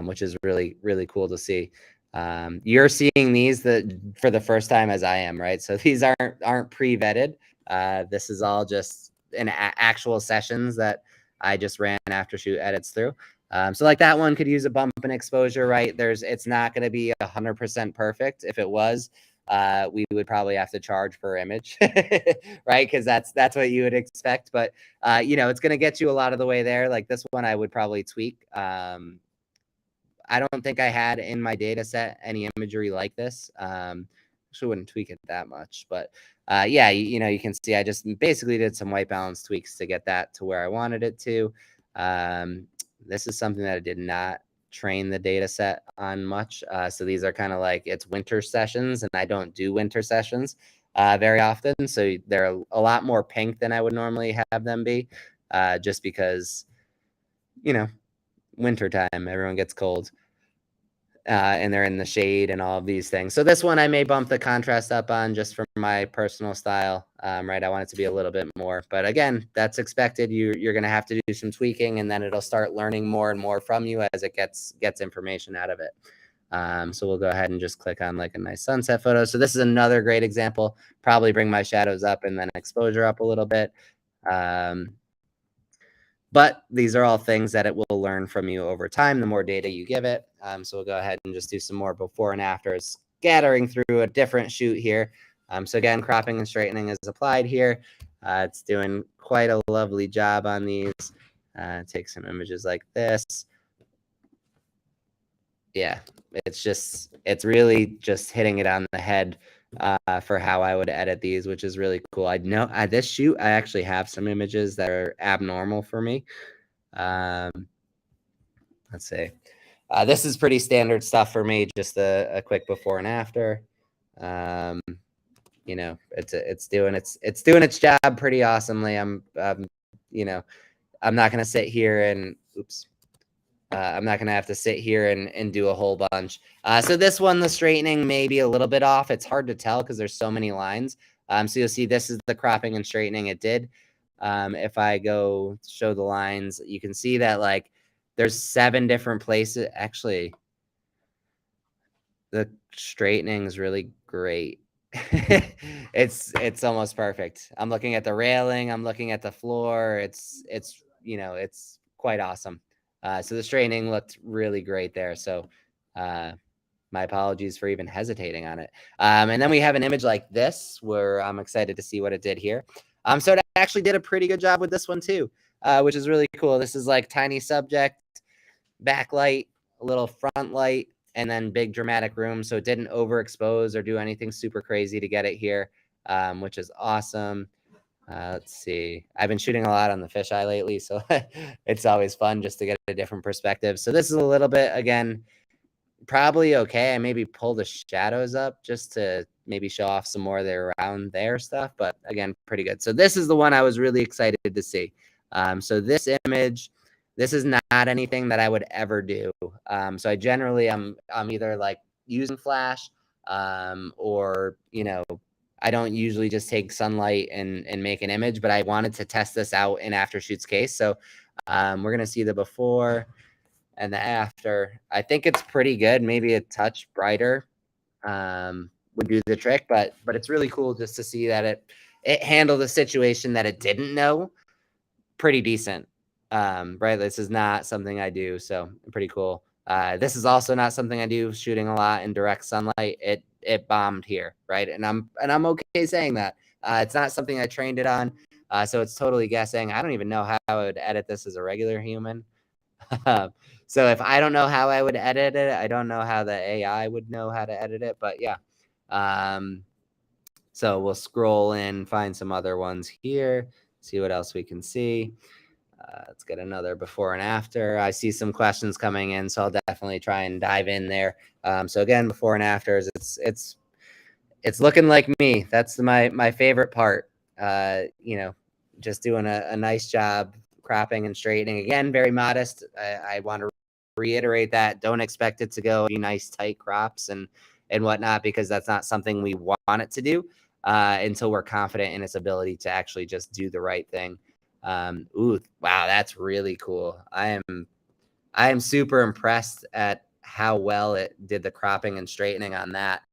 which is really, really cool to see. You're seeing these for the first time as I am, right? So these aren't pre-vetted. This is all just actual sessions that I just ran AfterShoot edits through. So like that one could use a bump in exposure, right? It's not going to be 100% perfect. If it was, we would probably have to charge per image, right? Because that's what you would expect. But it's going to get you a lot of the way there. Like this one, I would probably tweak. I don't think I had in my data set any imagery like this. Actually wouldn't tweak it that much, but yeah, you can see I just basically did some white balance tweaks to get that to where I wanted it to. This is something that I did not train the data set on much. So these are kind of like it's winter sessions, and I don't do winter sessions very often. So they're a lot more pink than I would normally have them be, just because, winter time, everyone gets cold. And they're in the shade and all of these things. So this one I may bump the contrast up on just for my personal style, right? I want it to be a little bit more, but again, that's expected. You're going to have to do some tweaking, and then it'll start learning more and more from you as it gets information out of it. So we'll go ahead and just click on like a nice sunset photo. So this is another great example. Probably bring my shadows up and then exposure up a little bit. But these are all things that it will learn from you over time, the more data you give it. So we'll go ahead and just do some more before and afters, scattering through a different shoot here. So again, cropping and straightening is applied here. It's doing quite a lovely job on these. Take some images like this. Yeah, it's really just hitting it on the head for how I would edit these, which is really cool. I know at this shoot, I actually have some images that are abnormal for me. Let's see. This is pretty standard stuff for me, just a quick before and after. It's doing its job pretty awesomely. I'm not going to sit here and I'm not going to have to sit here and do a whole bunch. So this one, the straightening may be a little bit off. It's hard to tell because there's so many lines. So you'll see this is the cropping and straightening it did. If I go show the lines, you can see that there's 7 different places. Actually, the straightening is really great. It's almost perfect. I'm looking at the railing. I'm looking at the floor. It's quite awesome. So the straightening looked really great there. So my apologies for even hesitating on it. And then we have an image like this where I'm excited to see what it did here. So it actually did a pretty good job with this one too, which is really cool. This is like tiny subject, backlight, a little front light, and then big dramatic room. So it didn't overexpose or do anything super crazy to get it here, which is awesome. Let's see. I've been shooting a lot on the fisheye lately, so it's always fun just to get a different perspective. So this is a little bit, again, probably okay. I maybe pull the shadows up just to maybe show off some more of the around there stuff, but again, pretty good. So this is the one I was really excited to see. So this image, this is not anything that I would ever do. So I generally, I'm either like using flash, or, you know, I don't usually just take sunlight and make an image, but I wanted to test this out in AfterShoot's case. So we're going to see the before and the after. I think it's pretty good. Maybe a touch brighter would do the trick, but it's really cool just to see that it handled the situation that it didn't know pretty decent. Right, this is not something I do, so pretty cool. This is also not something I do, shooting a lot in direct sunlight. It bombed here, right? And I'm okay saying that. It's not something I trained it on, so it's totally guessing. I don't even know how I would edit this as a regular human. So if I don't know how I would edit it, I don't know how the AI would know how to edit it. But yeah, so we'll scroll in, find some other ones here, see what else we can see. Let's get another before and after. I see some questions coming in, so I'll definitely try and dive in there. So again, before and afters, it's looking like me. That's my favorite part. You know, just doing a nice job cropping and straightening. Again, very modest. I want to reiterate that. Don't expect it to go be nice tight crops and whatnot, because that's not something we want it to do until we're confident in its ability to actually just do the right thing. Ooh, wow, that's really cool. I am super impressed at how well it did the cropping and straightening on that.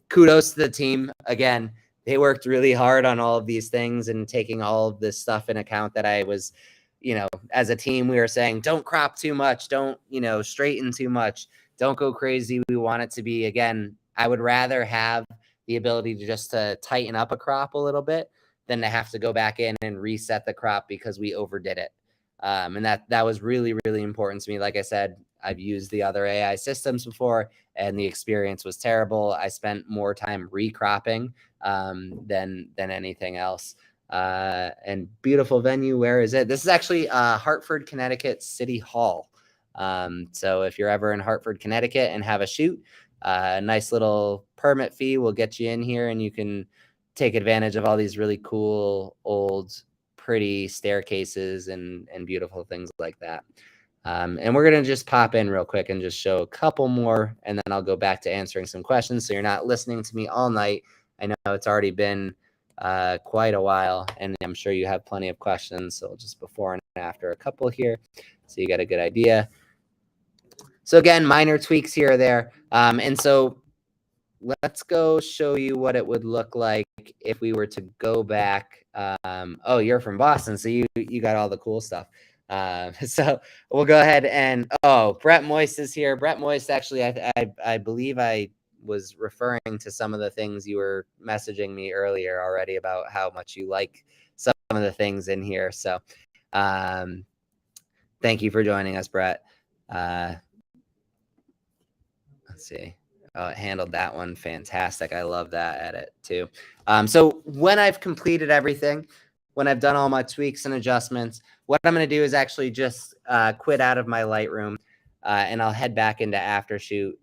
Kudos to the team. Again, they worked really hard on all of these things and taking all of this stuff in account that I was, you know, as a team, we were saying, don't crop too much. Don't, you know, straighten too much. Don't go crazy. We want it to be, again, I would rather have the ability to just to tighten up a crop a little bit than to have to go back in and reset the crop because we overdid it. And that was really, really important to me. Like I said, I've used the other AI systems before, and the experience was terrible. I spent more time recropping than anything else. And beautiful venue. Where is it? This is actually Hartford, Connecticut City Hall. So if you're ever in Hartford, Connecticut and have a shoot, a nice little permit fee will get you in here, and you can take advantage of all these really cool old pretty staircases and beautiful things like that. And we're going to just pop in real quick and just show a couple more, and then I'll go back to answering some questions. So you're not listening to me all night. I know it's already been quite a while, and I'm sure you have plenty of questions. So just before and after a couple here, so you got a good idea. So again, minor tweaks here or there. And so let's go show you what it would look like if we were to go back. Oh, you're from Boston, so you got all the cool stuff. So we'll go ahead and, oh, Brett Moist is here. Brett Moist, actually, I believe I was referring to some of the things you were messaging me earlier already about how much you like some of the things in here. So thank you for joining us, Brett. Let's see. Oh, it handled that one fantastic. I love that edit too. So when I've completed everything, when I've done all my tweaks and adjustments, what I'm going to do is actually just quit out of my Lightroom, and I'll head back into AfterShoot,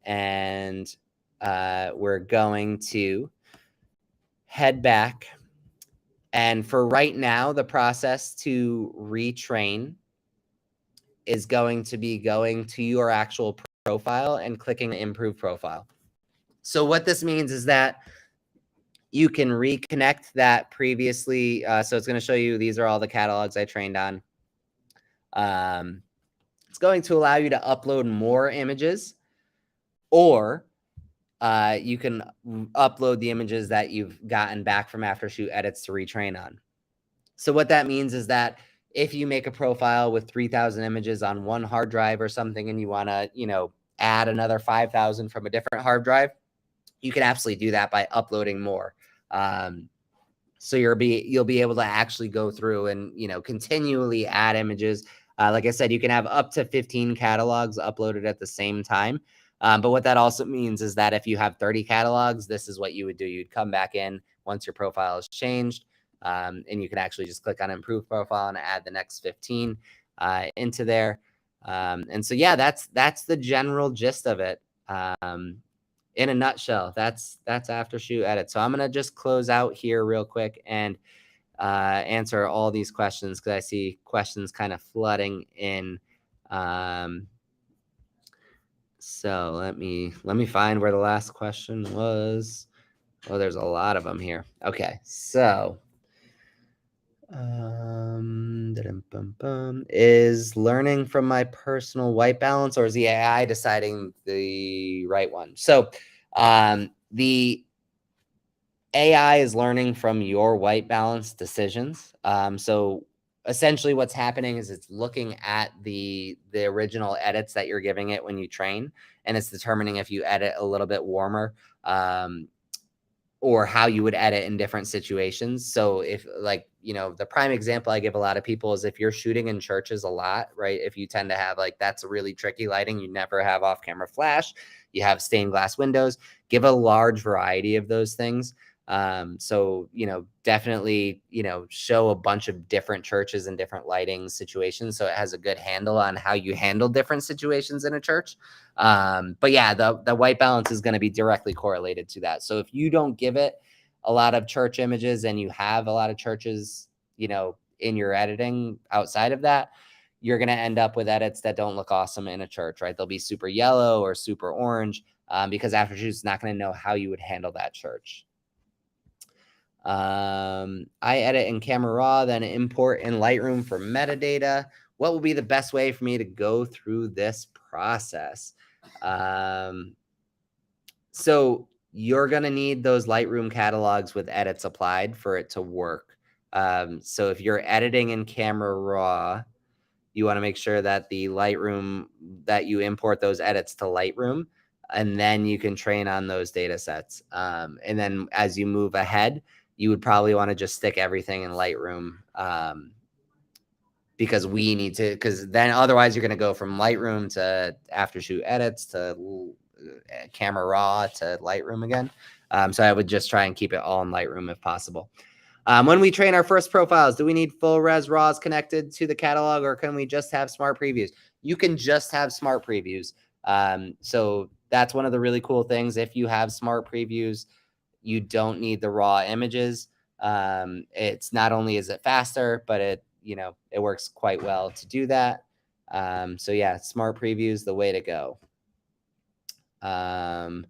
and we're going to head back. And for right now, the process to retrain is going to be going to your actual profile and clicking the improve profile. So what this means is that you can reconnect that previously. So it's going to show you, these are all the catalogs I trained on. It's going to allow you to upload more images, or you can upload the images that you've gotten back from AfterShoot edits to retrain on. So what that means is that if you make a profile with 3,000 images on one hard drive or something, and you want to, you know, add another 5,000 from a different hard drive, you can absolutely do that by uploading more. So you'll be able to actually go through and, continually add images. Like I said, you can have up to 15 catalogs uploaded at the same time. But what that also means is that if you have 30 catalogs, this is what you would do. You'd come back in once your profile is changed, and you can actually just click on improve profile and add the next 15 into there. And so, yeah, that's the general gist of it. In a nutshell, that's AfterShoot Edit. So I'm going to just close out here real quick and answer all these questions, because I see questions kind of flooding in. So let me find where the last question was. Oh, there's a lot of them here. Okay, so is learning from my personal white balance, or is the AI deciding the right one? So the AI is learning from your white balance decisions. So essentially what's happening is it's looking at the original edits that you're giving it when you train, and it's determining if you edit a little bit warmer, or how you would edit in different situations. So if, like, the prime example I give a lot of people is if you're shooting in churches a lot, right? If you tend to have, like, that's a really tricky lighting, you never have off-camera flash, you have stained glass windows, give a large variety of those things. So, definitely, show a bunch of different churches and different lighting situations, so it has a good handle on how you handle different situations in a church. But yeah, the white balance is going to be directly correlated to that. So if you don't give it a lot of church images and you have a lot of churches, in your editing outside of that, you're going to end up with edits that don't look awesome in a church, right? They'll be super yellow or super orange, because AfterShoot's not going to know how you would handle that church. I edit in Camera Raw, then import in Lightroom for metadata. What will be the best way for me to go through this process? So you're going to need those Lightroom catalogs with edits applied for it to work. So if you're editing in Camera Raw, you want to make sure that the Lightroom, that you import those edits to Lightroom, and then you can train on those data sets. And then as you move ahead, you would probably want to just stick everything in Lightroom, because we need to, because then otherwise you're going to go from Lightroom to AfterShoot edits to Camera Raw to Lightroom again. So I would just try and keep it all in Lightroom if possible. When we train our first profiles, do we need full res RAWs connected to the catalog, or can we just have smart previews? You can just have smart previews. So that's one of the really cool things. If you have smart previews, you don't need the raw images. It's not only is it faster, but it works quite well to do that. So yeah, smart previews, the way to go. Let's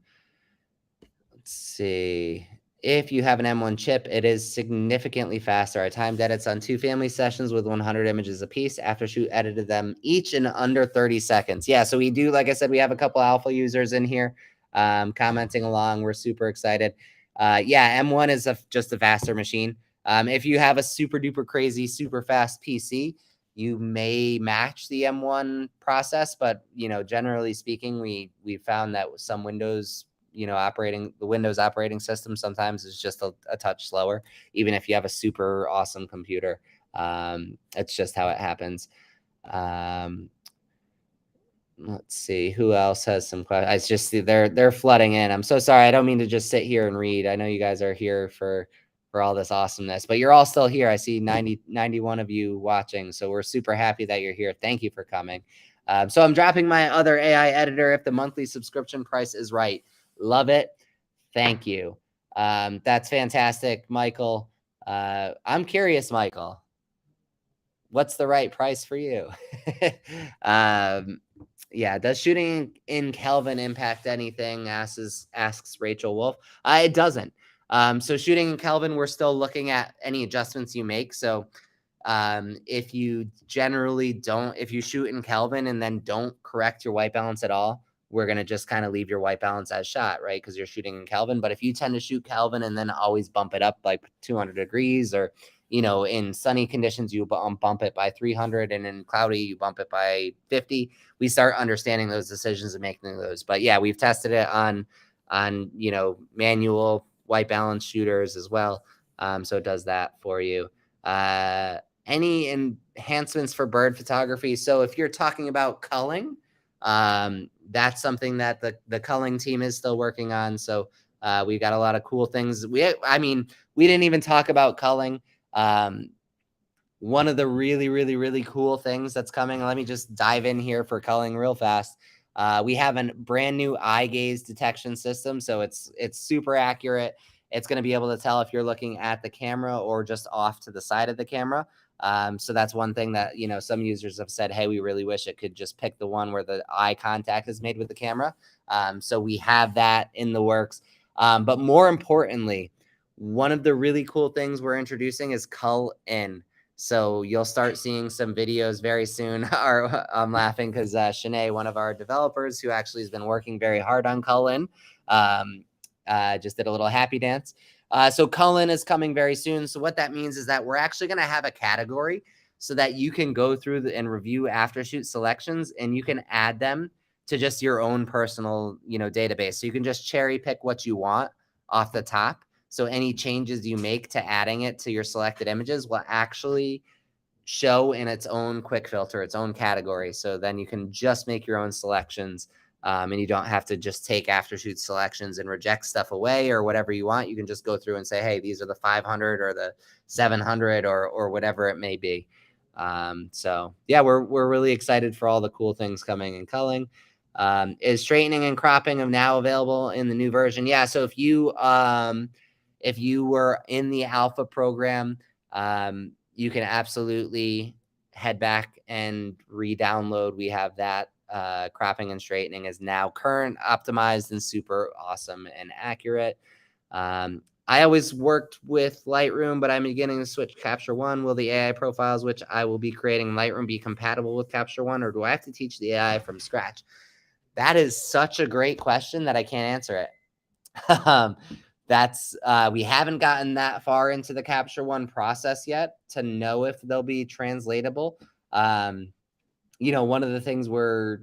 see. If you have an M1 chip, it is significantly faster. I timed edits on 2 family sessions with 100 images apiece. AfterShoot edited them each in under 30 seconds. Yeah, so we do, like I said, we have a couple alpha users in here commenting along. We're super excited. Yeah, M1 is just a faster machine. If you have a super duper crazy, super fast PC, you may match the M1 process, but generally speaking, we found that with some Windows, the Windows operating system sometimes is just a touch slower, even if you have a super awesome computer. It's just how it happens. Let's see who else has some questions. I just see they're flooding in. I'm so sorry. I don't mean to just sit here and read. I know you guys are here for all this awesomeness, but you're all still here. I see 91 of you watching. So we're super happy that you're here. Thank you for coming. So I'm dropping my other AI editor if the monthly subscription price is right. Love it. Thank you. That's fantastic, Michael. I'm curious, Michael, what's the right price for you? Yeah, does shooting in Kelvin impact anything? Asks Rachel Wolf. It doesn't. So shooting in Kelvin, we're still looking at any adjustments you make. So if you shoot in Kelvin and then don't correct your white balance at all, we're going to just kind of leave your white balance as shot, right? Because you're shooting in Kelvin. But if you tend to shoot Kelvin and then always bump it up like 200 degrees or in sunny conditions, you bump it by 300, and in cloudy, you bump it by 50. We start understanding those decisions and making those. But yeah, we've tested it on manual white balance shooters as well. So it does that for you. Any enhancements for bird photography? So if you're talking about culling, that's something that the culling team is still working on. So we've got a lot of cool things. We didn't even talk about culling. One of the really, really, really cool things that's coming, let me just dive in here for culling real fast. We have a brand new eye gaze detection system. So it's super accurate. It's going to be able to tell if you're looking at the camera or just off to the side of the camera. So that's one thing that, some users have said, hey, we really wish it could just pick the one where the eye contact is made with the camera. So we have that in the works. But more importantly, one of the really cool things we're introducing is Cull In. So you'll start seeing some videos very soon. I'm laughing because Shanae, one of our developers who actually has been working very hard on Cull In, just did a little happy dance. So Cull In is coming very soon. So what that means is that we're actually going to have a category so that you can go through and review AfterShoot selections, and you can add them to just your own personal, database. So you can just cherry pick what you want off the top. So any changes you make to adding it to your selected images will actually show in its own quick filter, its own category. So then you can just make your own selections, and you don't have to just take AfterShoot selections and reject stuff away or whatever you want. You can just go through and say, hey, these are the 500 or the 700 or whatever it may be. So yeah, we're really excited for all the cool things coming in culling. Is straightening and cropping now available in the new version? Yeah. So if you were in the alpha program, you can absolutely head back and re-download. We have that. Cropping and straightening is now current, optimized, and super awesome and accurate. I always worked with Lightroom, but I'm beginning to switch Capture One. Will the AI profiles, which I will be creating in Lightroom, be compatible with Capture One, or do I have to teach the AI from scratch? That is such a great question that I can't answer it. We haven't gotten that far into the Capture One process yet to know if they'll be translatable. One of the things we're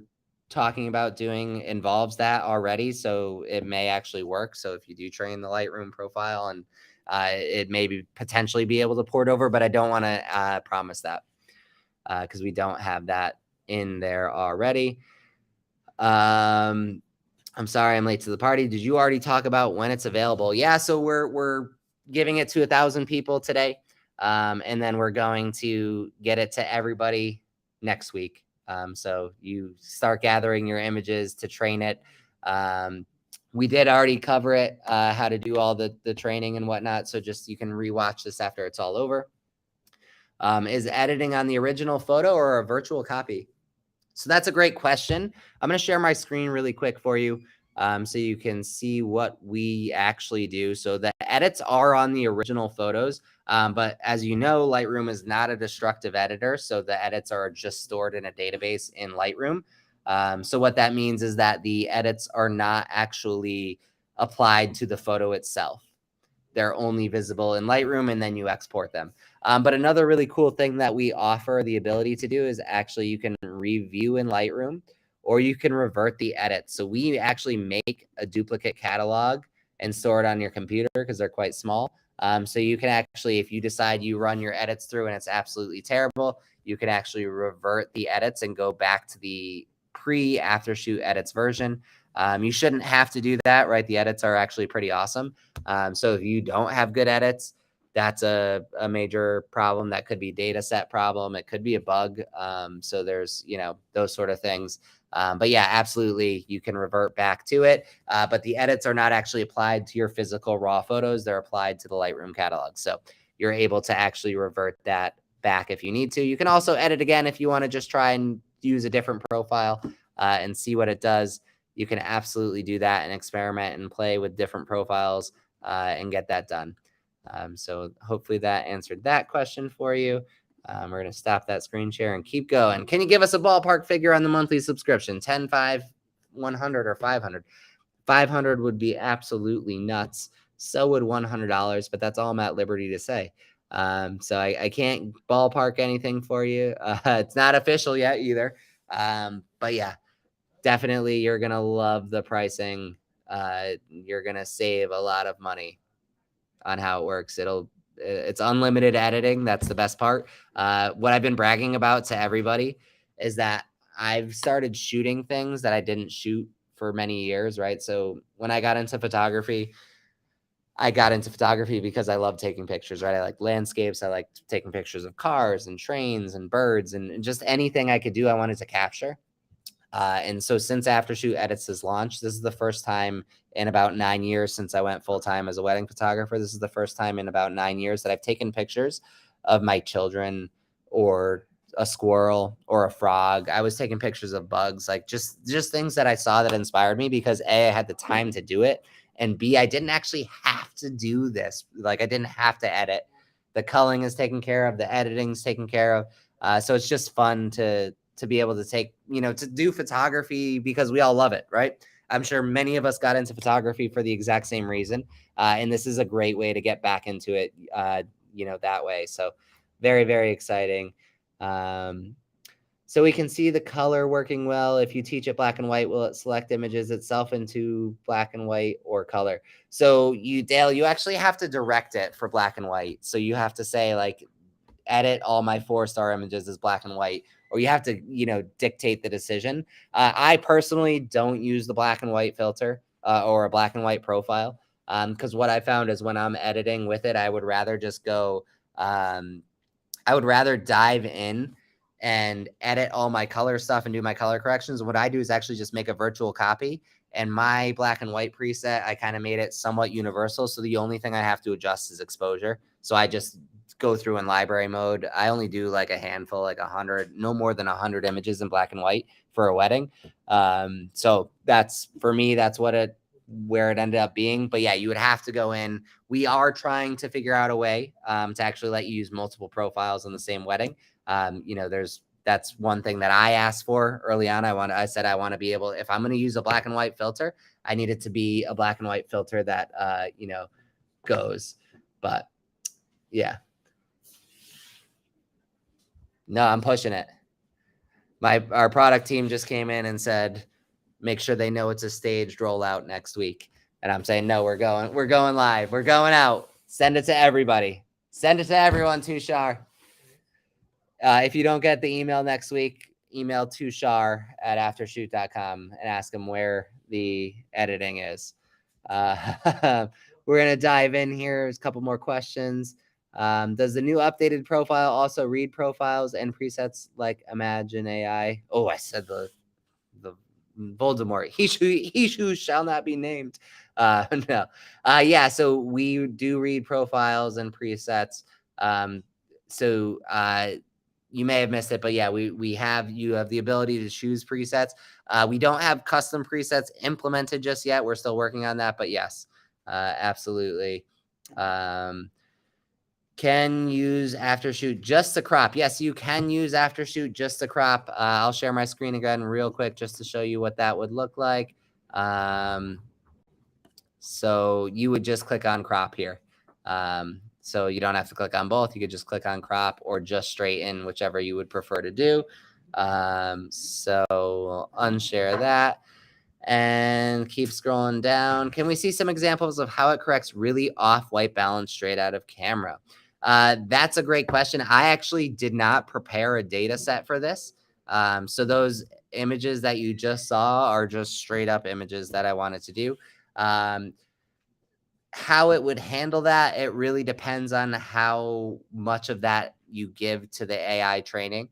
talking about doing involves that already, so it may actually work. So if you do train the Lightroom profile, and it may potentially be able to port over, but I don't want to promise that because we don't have that in there already. I'm sorry I'm late to the party. Did you already talk about when it's available? Yeah, so we're giving it to 1,000 people today, and then we're going to get it to everybody next week. So you start gathering your images to train it. We did already cover it, how to do all the training and whatnot. So just you can rewatch this after it's all over. Is editing on the original photo or a virtual copy? So that's a great question. I'm going to share my screen really quick for you, so you can see what we actually do. So the edits are on the original photos, but as you know, Lightroom is not a destructive editor. So the edits are just stored in a database in Lightroom. So what that means is that the edits are not actually applied to the photo itself. They're only visible in Lightroom, and then you export them. But another really cool thing that we offer the ability to do is actually you can review in Lightroom, or you can revert the edit. So we actually make a duplicate catalog and store it on your computer because they're quite small. So you can actually, if you decide you run your edits through and it's absolutely terrible, you can actually revert the edits and go back to the pre-AfterShoot edits version. You shouldn't have to do that, right? The edits are actually pretty awesome. So if you don't have good edits, that's a major problem. That could be data set problem. It could be a bug. So there's, those sort of things. But yeah, absolutely, you can revert back to it. But the edits are not actually applied to your physical raw photos. They're applied to the Lightroom catalog. So you're able to actually revert that back if you need to. You can also edit again if you want to just try and use a different profile and see what it does. You can absolutely do that and experiment and play with different profiles and get that done. So hopefully that answered that question for you. We're going to stop that screen share and keep going. Can you give us a ballpark figure on the monthly subscription? 10, 5, 100, or 500? 500 would be absolutely nuts. So would $100, but that's all I'm at liberty to say. So I can't ballpark anything for you. It's not official yet either. But yeah, definitely you're going to love the pricing. You're going to save a lot of money on how it works. It's unlimited editing. That's the best part. What I've been bragging about to everybody is that I've started shooting things that I didn't shoot for many years, right? So when I got into photography, because I love taking pictures, right? I like landscapes. I like taking pictures of cars and trains and birds and just anything I could do, I wanted to capture. And so since AfterShoot Edits has launched, this is the first time in about 9 years since I went full-time as a wedding photographer. This is the first time in about 9 years that I've taken pictures of my children or a squirrel or a frog. I was taking pictures of bugs, like just things that I saw that inspired me because A, I had the time to do it, and B, I didn't actually have to do this. Like I didn't have to edit. The culling is taken care of, the editing's taken care of. So it's just fun to be able to take, to do photography because we all love it, right? I'm sure many of us got into photography for the exact same reason. And this is a great way to get back into it, that way. So very, very exciting. So we can see the color working well. If you teach it black and white, will it select images itself into black and white or color? So Dale, you actually have to direct it for black and white. So you have to say like, edit all my 4-star images as black and white, or you have to, dictate the decision. I personally don't use the black and white filter or a black and white profile because what I found is when I'm editing with it, I would rather just go, I would rather dive in and edit all my color stuff and do my color corrections. What I do is actually just make a virtual copy, and my black and white preset, I kind of made it somewhat universal. So the only thing I have to adjust is exposure. So I just go through in library mode. I only do like a handful, like 100, no more than 100 images in black and white for a wedding. So that's, for me, that's where it ended up being. But yeah, you would have to go in. We are trying to figure out a way to actually let you use multiple profiles in the same wedding. That's one thing that I asked for early on. I said I want to be able, if I'm going to use a black and white filter, I need it to be a black and white filter that goes. But yeah. No, I'm pushing it. Our product team just came in and said, make sure they know it's a staged rollout next week. And I'm saying, no, we're going live. We're going out. Send it to everybody. Send it to everyone, Tushar. If you don't get the email next week, email tushar@aftershoot.com and ask him where the editing is. We're going to dive in here. There's a couple more questions. Does the new updated profile also read profiles and presets like Imagine AI? Oh, I said the Voldemort. He who shall not be named. No. Yeah, so we do read profiles and presets. So you may have missed it, but yeah, you have the ability to choose presets. We don't have custom presets implemented just yet. We're still working on that, but yes, absolutely. Can use AfterShoot just to crop. Yes, you can use AfterShoot just to crop. I'll share my screen again real quick just to show you what that would look like. So you would just click on crop here. So you don't have to click on both. You could just click on crop or just straighten, whichever you would prefer to do. So we'll unshare that and keep scrolling down. Can we see some examples of how it corrects really off white balance straight out of camera? That's a great question. I actually did not prepare a data set for this. So those images that you just saw are just straight up images that I wanted to do. How it would handle that, it really depends on how much of that you give to the AI training.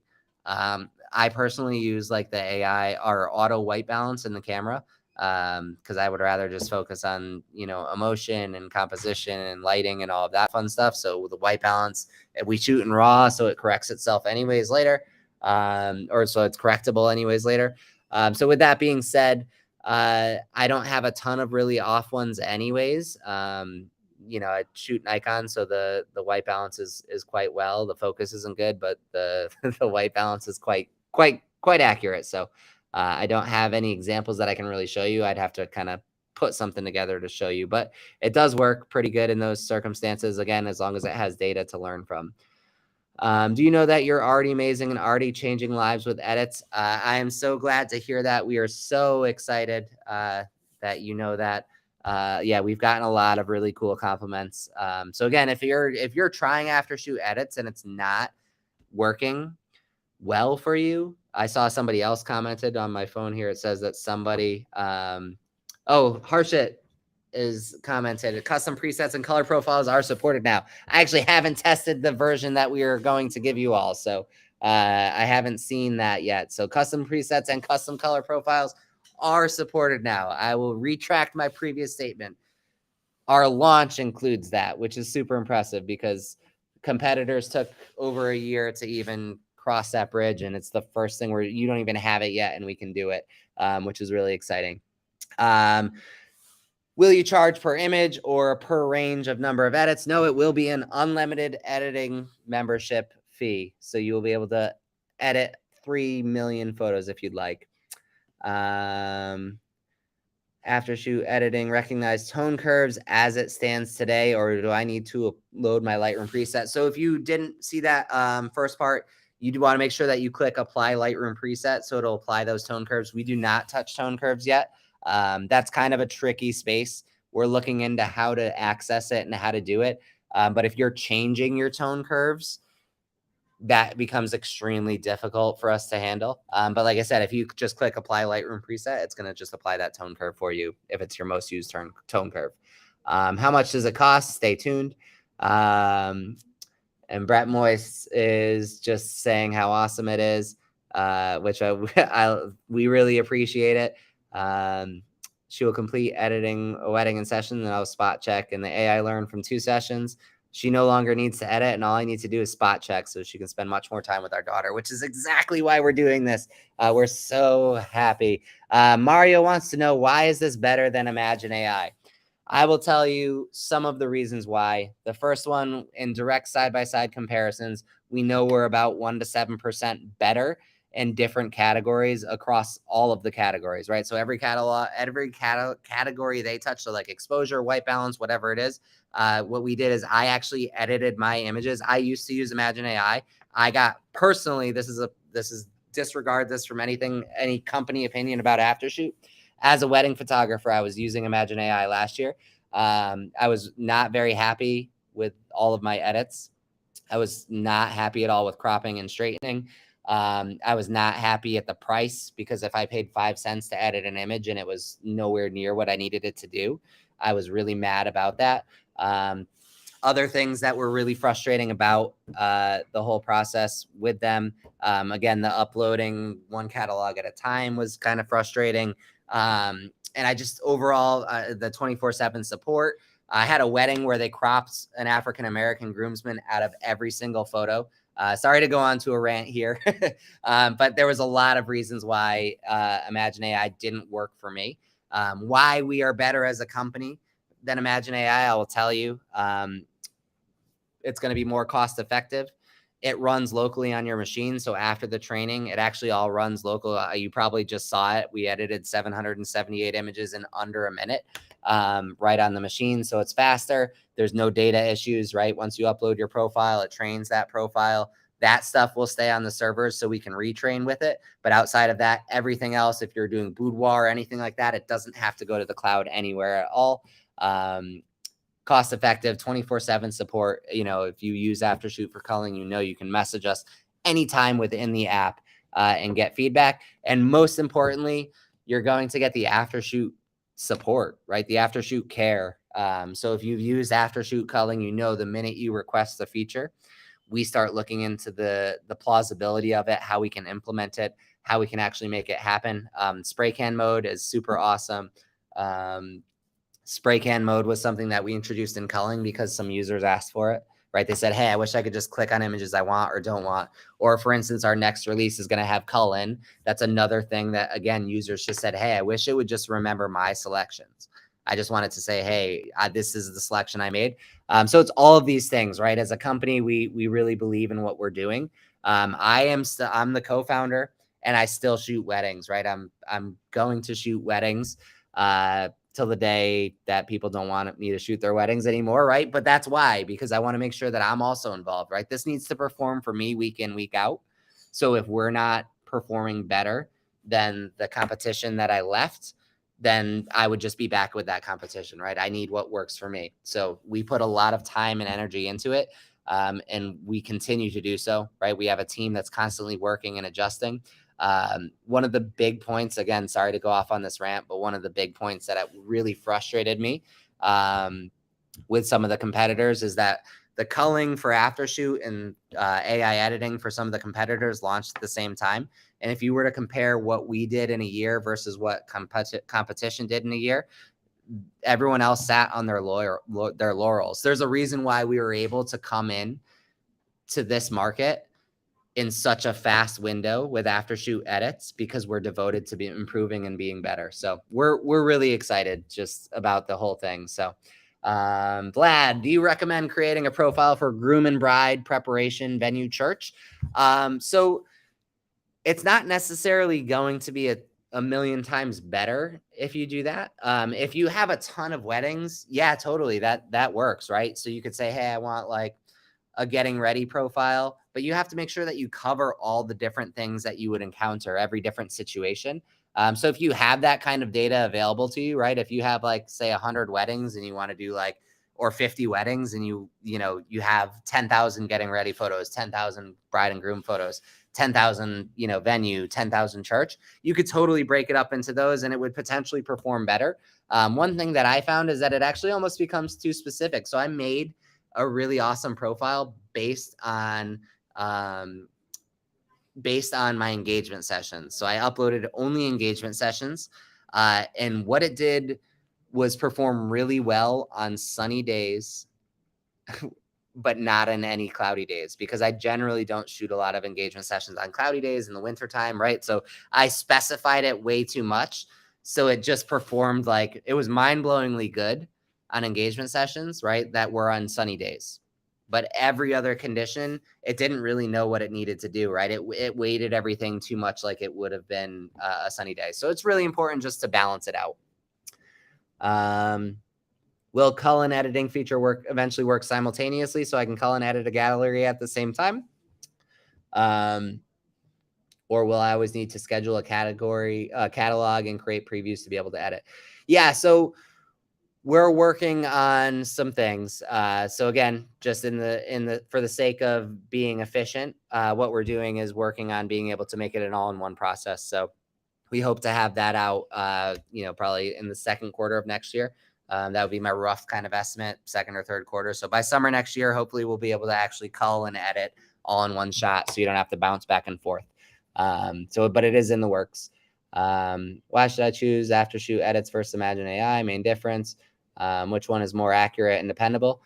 I personally use like the AI or auto white balance in the camera because I would rather just focus on, emotion and composition and lighting and all of that fun stuff. So with the white balance, we shoot in RAW, so it corrects itself anyways later, or so it's correctable anyways later. So with that being said, I don't have a ton of really off ones anyways. I shoot Nikon, so the white balance is quite well. The focus isn't good, but the the white balance is quite accurate. So I don't have any examples that I can really show you. I'd have to kind of put something together to show you, but it does work pretty good in those circumstances, again, as long as it has data to learn from. Do you know that you're already amazing and already changing lives with edits? I am so glad to hear that. We are so excited that you know that. Yeah, we've gotten a lot of really cool compliments. So again, if you're trying AfterShoot edits and it's not working well for you, I saw somebody else commented on my phone here. It says that somebody, Harshit is commented, custom presets and color profiles are supported now. I actually haven't tested the version that we are going to give you all, so I haven't seen that yet. So custom presets and custom color profiles are supported now. I will retract my previous statement. Our launch includes that, which is super impressive because competitors took over a year to even cross that bridge, and it's the first thing where you don't even have it yet and we can do it, which is really exciting. Will you charge per image or per range of number of edits? No, it will be an unlimited editing membership fee. So you will be able to edit 3 million photos if you'd like. AfterShoot editing recognize tone curves as it stands today, or do I need to load my Lightroom preset? So if you didn't see that first part, you do want to make sure that you click apply Lightroom preset so it'll apply those tone curves. We do not touch tone curves yet. That's kind of a tricky space. We're looking into how to access it and how to do it. But if you're changing your tone curves, that becomes extremely difficult for us to handle. But like I said, if you just click apply Lightroom preset, it's going to just apply that tone curve for you if it's your most used tone curve. How much does it cost? Stay tuned. And Brett Moist is just saying how awesome it is, which we really appreciate it. She will complete editing a wedding in session, and I'll spot check. And the AI learned from 2 sessions. She no longer needs to edit, and all I need to do is spot check so she can spend much more time with our daughter, which is exactly why we're doing this. We're so happy. Mario wants to know, why is this better than Imagine AI? I will tell you some of the reasons why. The first one, in direct side-by-side comparisons, we know we're about 1 to 7% better in different categories across all of the categories, right? So every category they touch, so like exposure, white balance, whatever it is, what we did is I actually edited my images. I used to use Imagine AI. I got personally, this is disregard this from any company opinion about AfterShoot. As a wedding photographer, I was using Imagine AI last year. I was not very happy with all of my edits. I was not happy at all with cropping and straightening. I was not happy at the price, because if I paid 5 cents to edit an image and it was nowhere near what I needed it to do, I was really mad about that. Other things that were really frustrating about the whole process with them, again, the uploading 1 catalog at a time was kind of frustrating. And I just overall, the 24/7 support. I had a wedding where they cropped an African-American groomsman out of every single photo. Sorry to go on to a rant here, but there was a lot of reasons why Imagine AI didn't work for me. Why we are better as a company than Imagine AI, I will tell you. It's going to be more cost effective. It runs locally on your machine. So after the training, it actually all runs local. You probably just saw it. We edited 778 images in under a minute, right on the machine. So it's faster. There's no data issues, right? Once you upload your profile, it trains that profile. That stuff will stay on the servers so we can retrain with it. But outside of that, everything else, if you're doing boudoir or anything like that, it doesn't have to go to the cloud anywhere at all. Cost effective, 24/7 support. If you use AfterShoot for culling, you can message us anytime within the app and get feedback. And most importantly, you're going to get the AfterShoot support, right? The AfterShoot care. So if you've used AfterShoot culling, the minute you request the feature, we start looking into the plausibility of it, how we can implement it, how we can actually make it happen. Spray can mode is super awesome. Spray can mode was something that we introduced in culling because some users asked for it, right? They said, hey, I wish I could just click on images I want or don't want. Or for instance, our next release is going to have cull in. That's another thing that, again, users just said, hey, I wish it would just remember my selections. I just wanted to say, hey, this is the selection I made. So it's all of these things, right? As a company, we really believe in what we're doing. I'm the co-founder, and I still shoot weddings, right? I'm going to shoot weddings. till the day that people don't want me to shoot their weddings anymore, right? But that's why, because I want to make sure that I'm also involved, right? This needs to perform for me week in, week out. So if we're not performing better than the competition that I left, then I would just be back with that competition, right? I need what works for me. So we put a lot of time and energy into it. And we continue to do so, right? We have a team that's constantly working and adjusting. One of the big points, again, sorry to go off on this rant, but one of the big points that really frustrated me with some of the competitors is that the culling for AfterShoot and AI editing for some of the competitors launched at the same time. And if you were to compare what we did in a year versus what competition did in a year, everyone else sat on their laurels. There's a reason why we were able to come in to this market in such a fast window with AfterShoot edits, because we're devoted to be improving and being better. So we're really excited just about the whole thing. So Vlad, do you recommend creating a profile for groom and bride preparation venue church? So it's not necessarily going to be a million times better if you do that. If you have a ton of weddings, yeah, totally, that works, right? So you could say, hey, I want like a getting ready profile, but you have to make sure that you cover all the different things that you would encounter, every different situation. So if you have that kind of data available to you, right? If you have like, say 100 weddings and you want to do like, or 50 weddings and you have 10,000 getting ready photos, 10,000 bride and groom photos, 10,000, venue, 10,000 church, you could totally break it up into those and it would potentially perform better. One thing that I found is that it actually almost becomes too specific. So I made a really awesome profile based on my engagement sessions. So I uploaded only engagement sessions. And what it did was perform really well on sunny days, but not in any cloudy days, because I generally don't shoot a lot of engagement sessions on cloudy days in the wintertime, right? So I specified it way too much. So it just performed like, it was mind-blowingly good on engagement sessions, right? That were on sunny days. But every other condition, it didn't really know what it needed to do, right? It weighted everything too much like it would have been a sunny day. So it's really important just to balance it out. Will cull and editing feature eventually work simultaneously so I can cull and edit a gallery at the same time? Or will I always need to schedule a catalog and create previews to be able to edit? Yeah, so we're working on some things. So again, just for the sake of being efficient, what we're doing is working on being able to make it an all-in-one process. So we hope to have that out, probably in the second quarter of next year. That would be my rough kind of estimate, second or third quarter. So by summer next year, hopefully we'll be able to actually cull and edit all in one shot, so you don't have to bounce back and forth. But it is in the works. Why should I choose AfterShoot edits versus Imagine AI? Main difference. Which one is more accurate and dependable?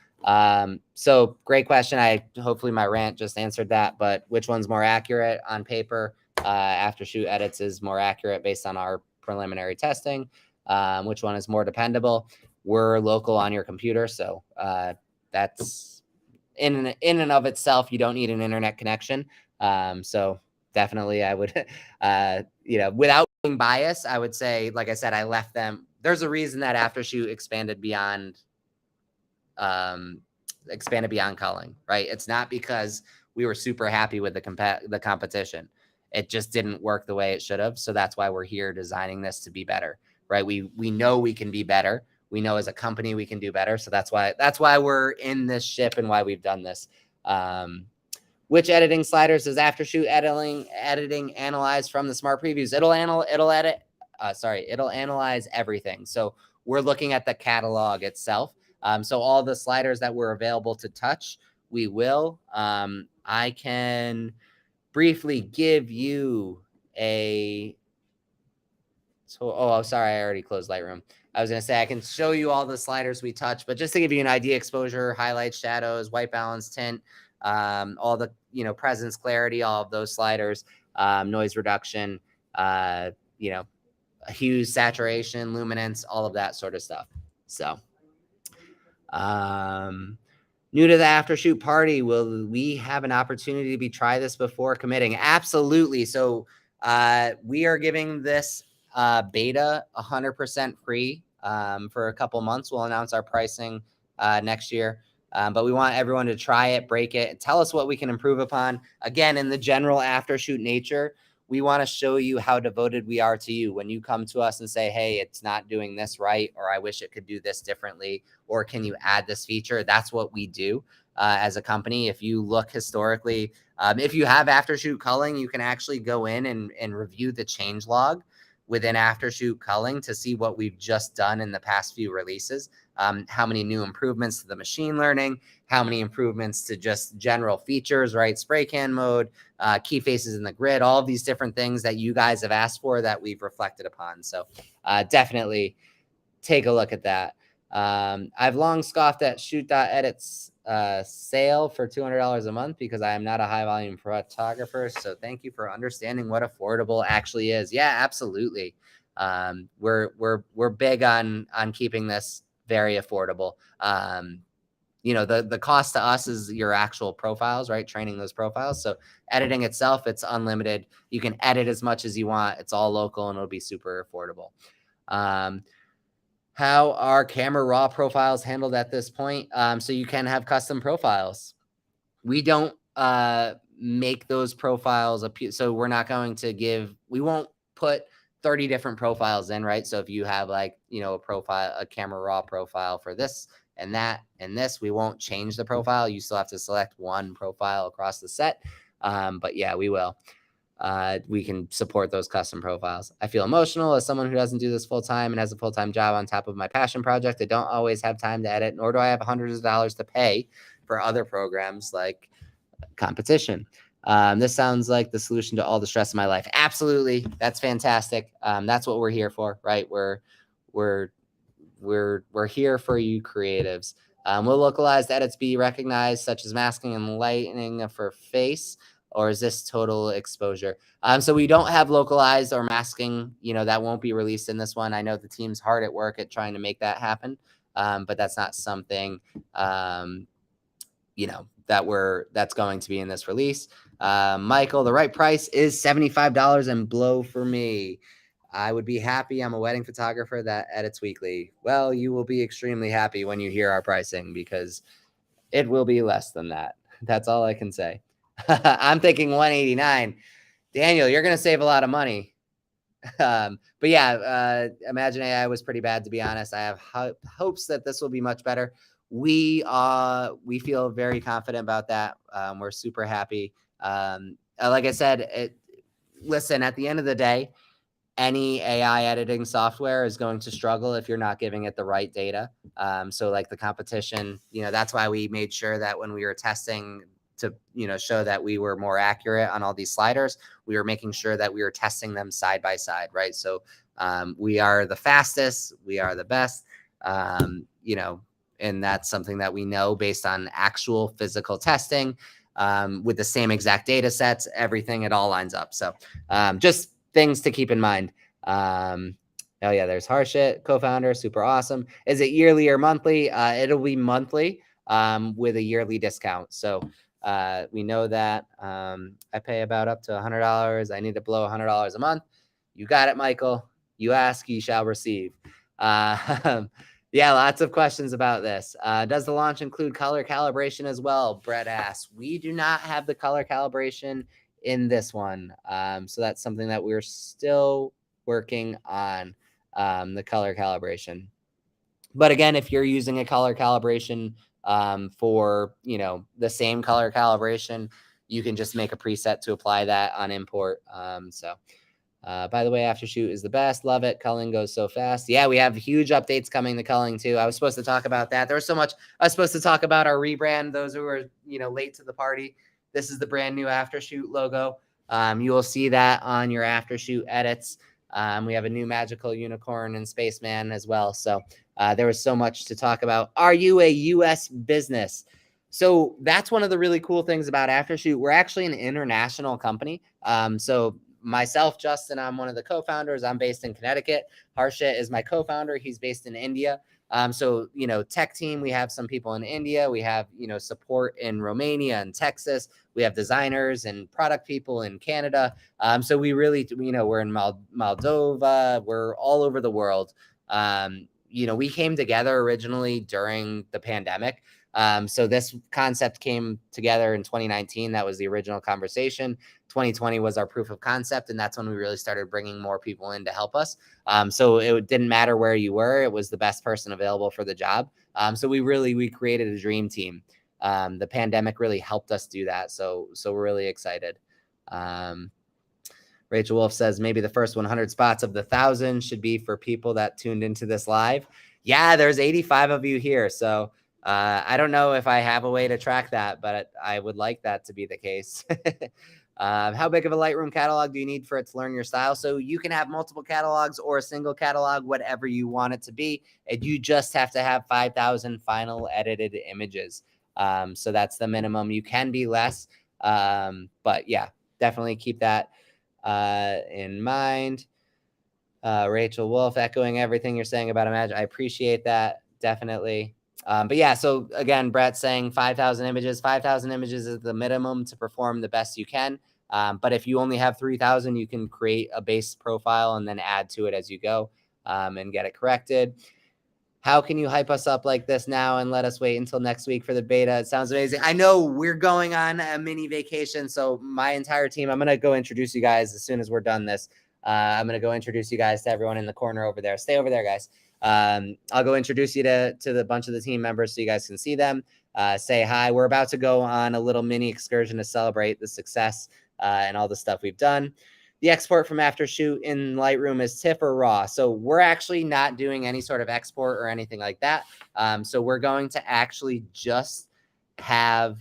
So great question. Hopefully my rant just answered that, but which one's more accurate on paper? AfterShoot edits is more accurate based on our preliminary testing. Which one is more dependable? We're local on your computer, so that's in and of itself. You don't need an internet connection. So definitely, I would, without being biased, I would say, like I said, I left them. There's a reason that AfterShoot expanded beyond culling, right? It's not because we were super happy with the competition. It just didn't work the way it should have. So that's why we're here designing this to be better, right? We know we can be better. We know as a company we can do better. So that's why we're in this ship and why we've done this. Which editing sliders does AfterShoot editing analyze from the smart previews? It'll analyze everything. So we're looking at the catalog itself. So all the sliders that were available to touch, we will. I can briefly give you sorry, I already closed Lightroom. I was going to say I can show you all the sliders we touch, but just to give you an idea, exposure, highlights, shadows, white balance, tint, all the presence, clarity, all of those sliders, noise reduction, hues, saturation, luminance, all of that sort of stuff. So new to the AfterShoot party, will we have an opportunity to try this before committing? Absolutely. So we are giving this beta 100% free for a couple months. We'll announce our pricing next year. But we want everyone to try it, break it, tell us what we can improve upon. Again, in the general AfterShoot nature, we want to show you how devoted we are to you. When you come to us and say, hey, it's not doing this right, or I wish it could do this differently, or can you add this feature? That's what we do as a company. If you look historically, if you have AfterShoot culling, you can actually go in and review the change log within AfterShoot culling to see what we've just done in the past few releases. How many new improvements to the machine learning, how many improvements to just general features, right? Spray can mode, key faces in the grid, all of these different things that you guys have asked for that we've reflected upon. So definitely take a look at that. I've long scoffed at Shoot.edit's sale for $200 a month because I am not a high volume photographer. So thank you for understanding what affordable actually is. Yeah, absolutely. We're big on keeping this very affordable. The cost to us is your actual profiles, right? Training those profiles. So editing itself, it's unlimited. You can edit as much as you want. It's all local and it'll be super affordable. How are camera raw profiles handled at this point? So you can have custom profiles. We don't make those profiles appear. So we're not going to we won't put 30 different profiles in, right? So if you have a camera raw profile for this and that and this, we won't change the profile. You still have to select one profile across the set. But yeah, we will. We can support those custom profiles. I feel emotional as someone who doesn't do this full time and has a full-time job on top of my passion project. I don't always have time to edit, nor do I have hundreds of dollars to pay for other programs like competition. This sounds like the solution to all the stress in my life. Absolutely. That's fantastic. That's what we're here for, right? We're here for you creatives. Will localized edits be recognized, such as masking and lighting for face? Or is this total exposure? So we don't have localized or masking, that won't be released in this one. I know the team's hard at work at trying to make that happen. But that's not something, that's going to be in this release. Michael, the right price is $75 and below for me. I would be happy. I'm a wedding photographer that edits weekly. Well, you will be extremely happy when you hear our pricing because it will be less than that. That's all I can say. I'm thinking $189. Daniel, you're going to save a lot of money. But yeah, Imagine AI was pretty bad, to be honest. I have hopes that this will be much better. We feel very confident about that. We're super happy. Like I said, listen, at the end of the day, any AI editing software is going to struggle if you're not giving it the right data. So like the competition, that's why we made sure that when we were testing to, show that we were more accurate on all these sliders, we were making sure that we were testing them side by side, right? So we are the fastest, we are the best, and that's something that we know based on actual physical testing with the same exact data sets, everything, it all lines up. So just things to keep in mind. Oh yeah, there's Harshit, co-founder, super awesome. Is it yearly or monthly? It'll be monthly with a yearly discount. So we know that. I pay about up to $100. I need to blow $100 a month. You got it, Michael. You ask, you shall receive. Yeah, lots of questions about this. Does the launch include color calibration as well? Brett asks. We do not have the color calibration in this one. So that's something that we're still working on, the color calibration. But again, if you're using a color calibration for, the same color calibration, you can just make a preset to apply that on import. By the way, AfterShoot is the best. Love it. Culling goes so fast. Yeah, we have huge updates coming to culling too. I was supposed to talk about that. There was so much. I was supposed to talk about our rebrand. Those who were, late to the party. This is the brand new AfterShoot logo. You will see that on your AfterShoot edits. We have a new magical unicorn and spaceman as well. So there was so much to talk about. Are you a U.S. business? So that's one of the really cool things about AfterShoot. We're actually an international company. So myself, Justin, I'm one of the co-founders. I'm based in Connecticut. Harshit is my co-founder. He's based in India. So, tech team, we have some people in India. We have, support in Romania and Texas. We have designers and product people in Canada. So we really, we're in Moldova. We're all over the world. we came together originally during the pandemic. So this concept came together in 2019. That was the original conversation. 2020 was our proof of concept, and that's when we really started bringing more people in to help us. So it didn't matter where you were; it was the best person available for the job. So we created a dream team. The pandemic really helped us do that. So we're really excited. Rachel Wolf says maybe the first 100 spots of the 1,000 should be for people that tuned into this live. Yeah, there's 85 of you here. So I don't know if I have a way to track that, but I would like that to be the case. How big of a Lightroom catalog do you need for it to learn your style? So you can have multiple catalogs or a single catalog, whatever you want it to be. And you just have to have 5,000 final edited images. So that's the minimum. You can be less. But yeah, definitely keep that in mind. Rachel Wolf echoing everything you're saying about Imagine. I appreciate that. Definitely. But yeah, so again, Brett's saying 5,000 images. 5,000 images is the minimum to perform the best you can. But if you only have 3,000, you can create a base profile and then add to it as you go and get it corrected. How can you hype us up like this now and let us wait until next week for the beta? It sounds amazing. I know we're going on a mini vacation, so my entire team, I'm going to go introduce you guys as soon as we're done this. I'm going to go introduce you guys to everyone in the corner over there. Stay over there, guys. I'll go introduce you to the bunch of the team members so you guys can see them. Say hi. We're about to go on a little mini excursion to celebrate the success and all the stuff we've done. The export from AfterShoot in Lightroom is TIFF or RAW. So we're actually not doing any sort of export or anything like that. So we're going to actually just have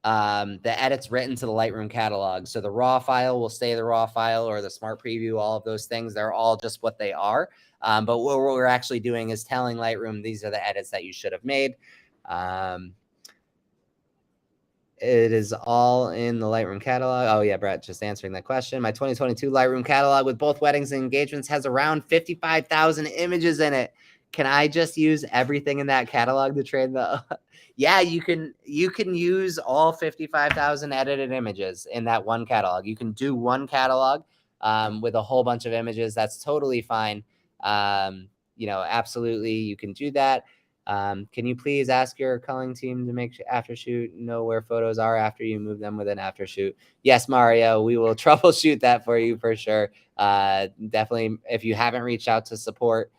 the edits written to the Lightroom catalog. So the RAW file will stay the RAW file, or the Smart Preview, all of those things. They're all just what they are. But what we're actually doing is telling Lightroom these are the edits that you should have made. It is all in the Lightroom catalog. Oh, yeah, Brett, just answering that question. My 2022 Lightroom catalog with both weddings and engagements has around 55,000 images in it. Can I just use everything in that catalog to trade the... Yeah, you can use all 55,000 edited images in that one catalog. You can do one catalog with a whole bunch of images. That's totally fine. Absolutely, you can do that. Can you please ask your culling team to make AfterShoot know where photos are after you move them with an AfterShoot? Yes, Mario, we will troubleshoot that for you for sure. Definitely, if you haven't reached out to support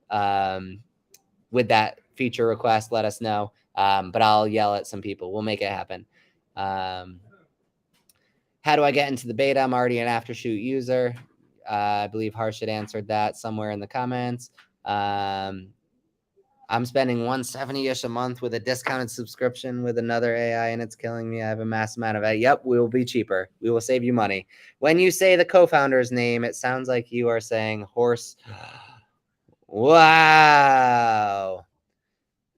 with that feature request, let us know. But I'll yell at some people. We'll make it happen. How do I get into the beta? I'm already an AfterShoot user. I believe Harshit answered that somewhere in the comments. I'm spending $170-ish a month with a discounted subscription with another AI, and it's killing me. I have a mass amount of it. Yep, we will be cheaper. We will save you money. When you say the co-founder's name, it sounds like you are saying horse. Wow.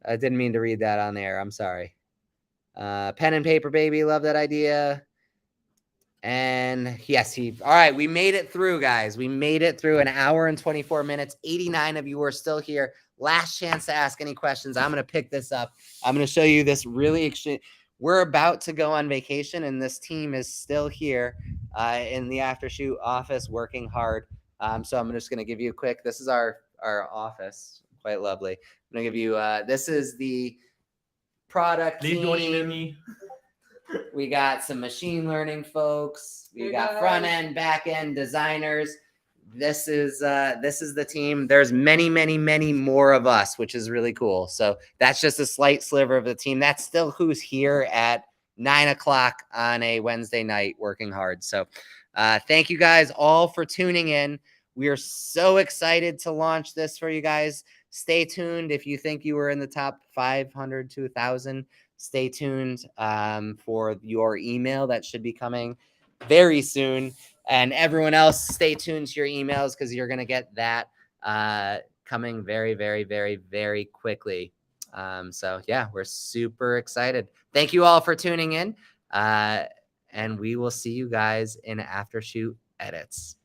I didn't mean to read that on air. I'm sorry. Pen and paper, baby. Love that idea. And yes, all right, we made it through, guys. We made it through an hour and 24 minutes. 89 of you are still here. Last chance to ask any questions. I'm going to pick this up. I'm going to show you this really we're about to go on vacation, and this team is still here in the AfterShoot office working hard. So I'm just going to give you a quick, this is our office. Quite lovely. I'm going to give you, this is the product team. We got some machine learning folks. We got front end, back end designers. This is the team. There's many, many, many more of us, which is really cool. So that's just a slight sliver of the team. That's still who's here at 9 o'clock on a Wednesday night working hard. So thank you guys all for tuning in. We are so excited to launch this for you guys. Stay tuned. If you think you were in the top 500 to 1,000, stay tuned for your email that should be coming very soon. And everyone else, stay tuned to your emails because you're going to get that coming very, very, very, very quickly. So, yeah, we're super excited. Thank you all for tuning in. And we will see you guys in AfterShoot edits.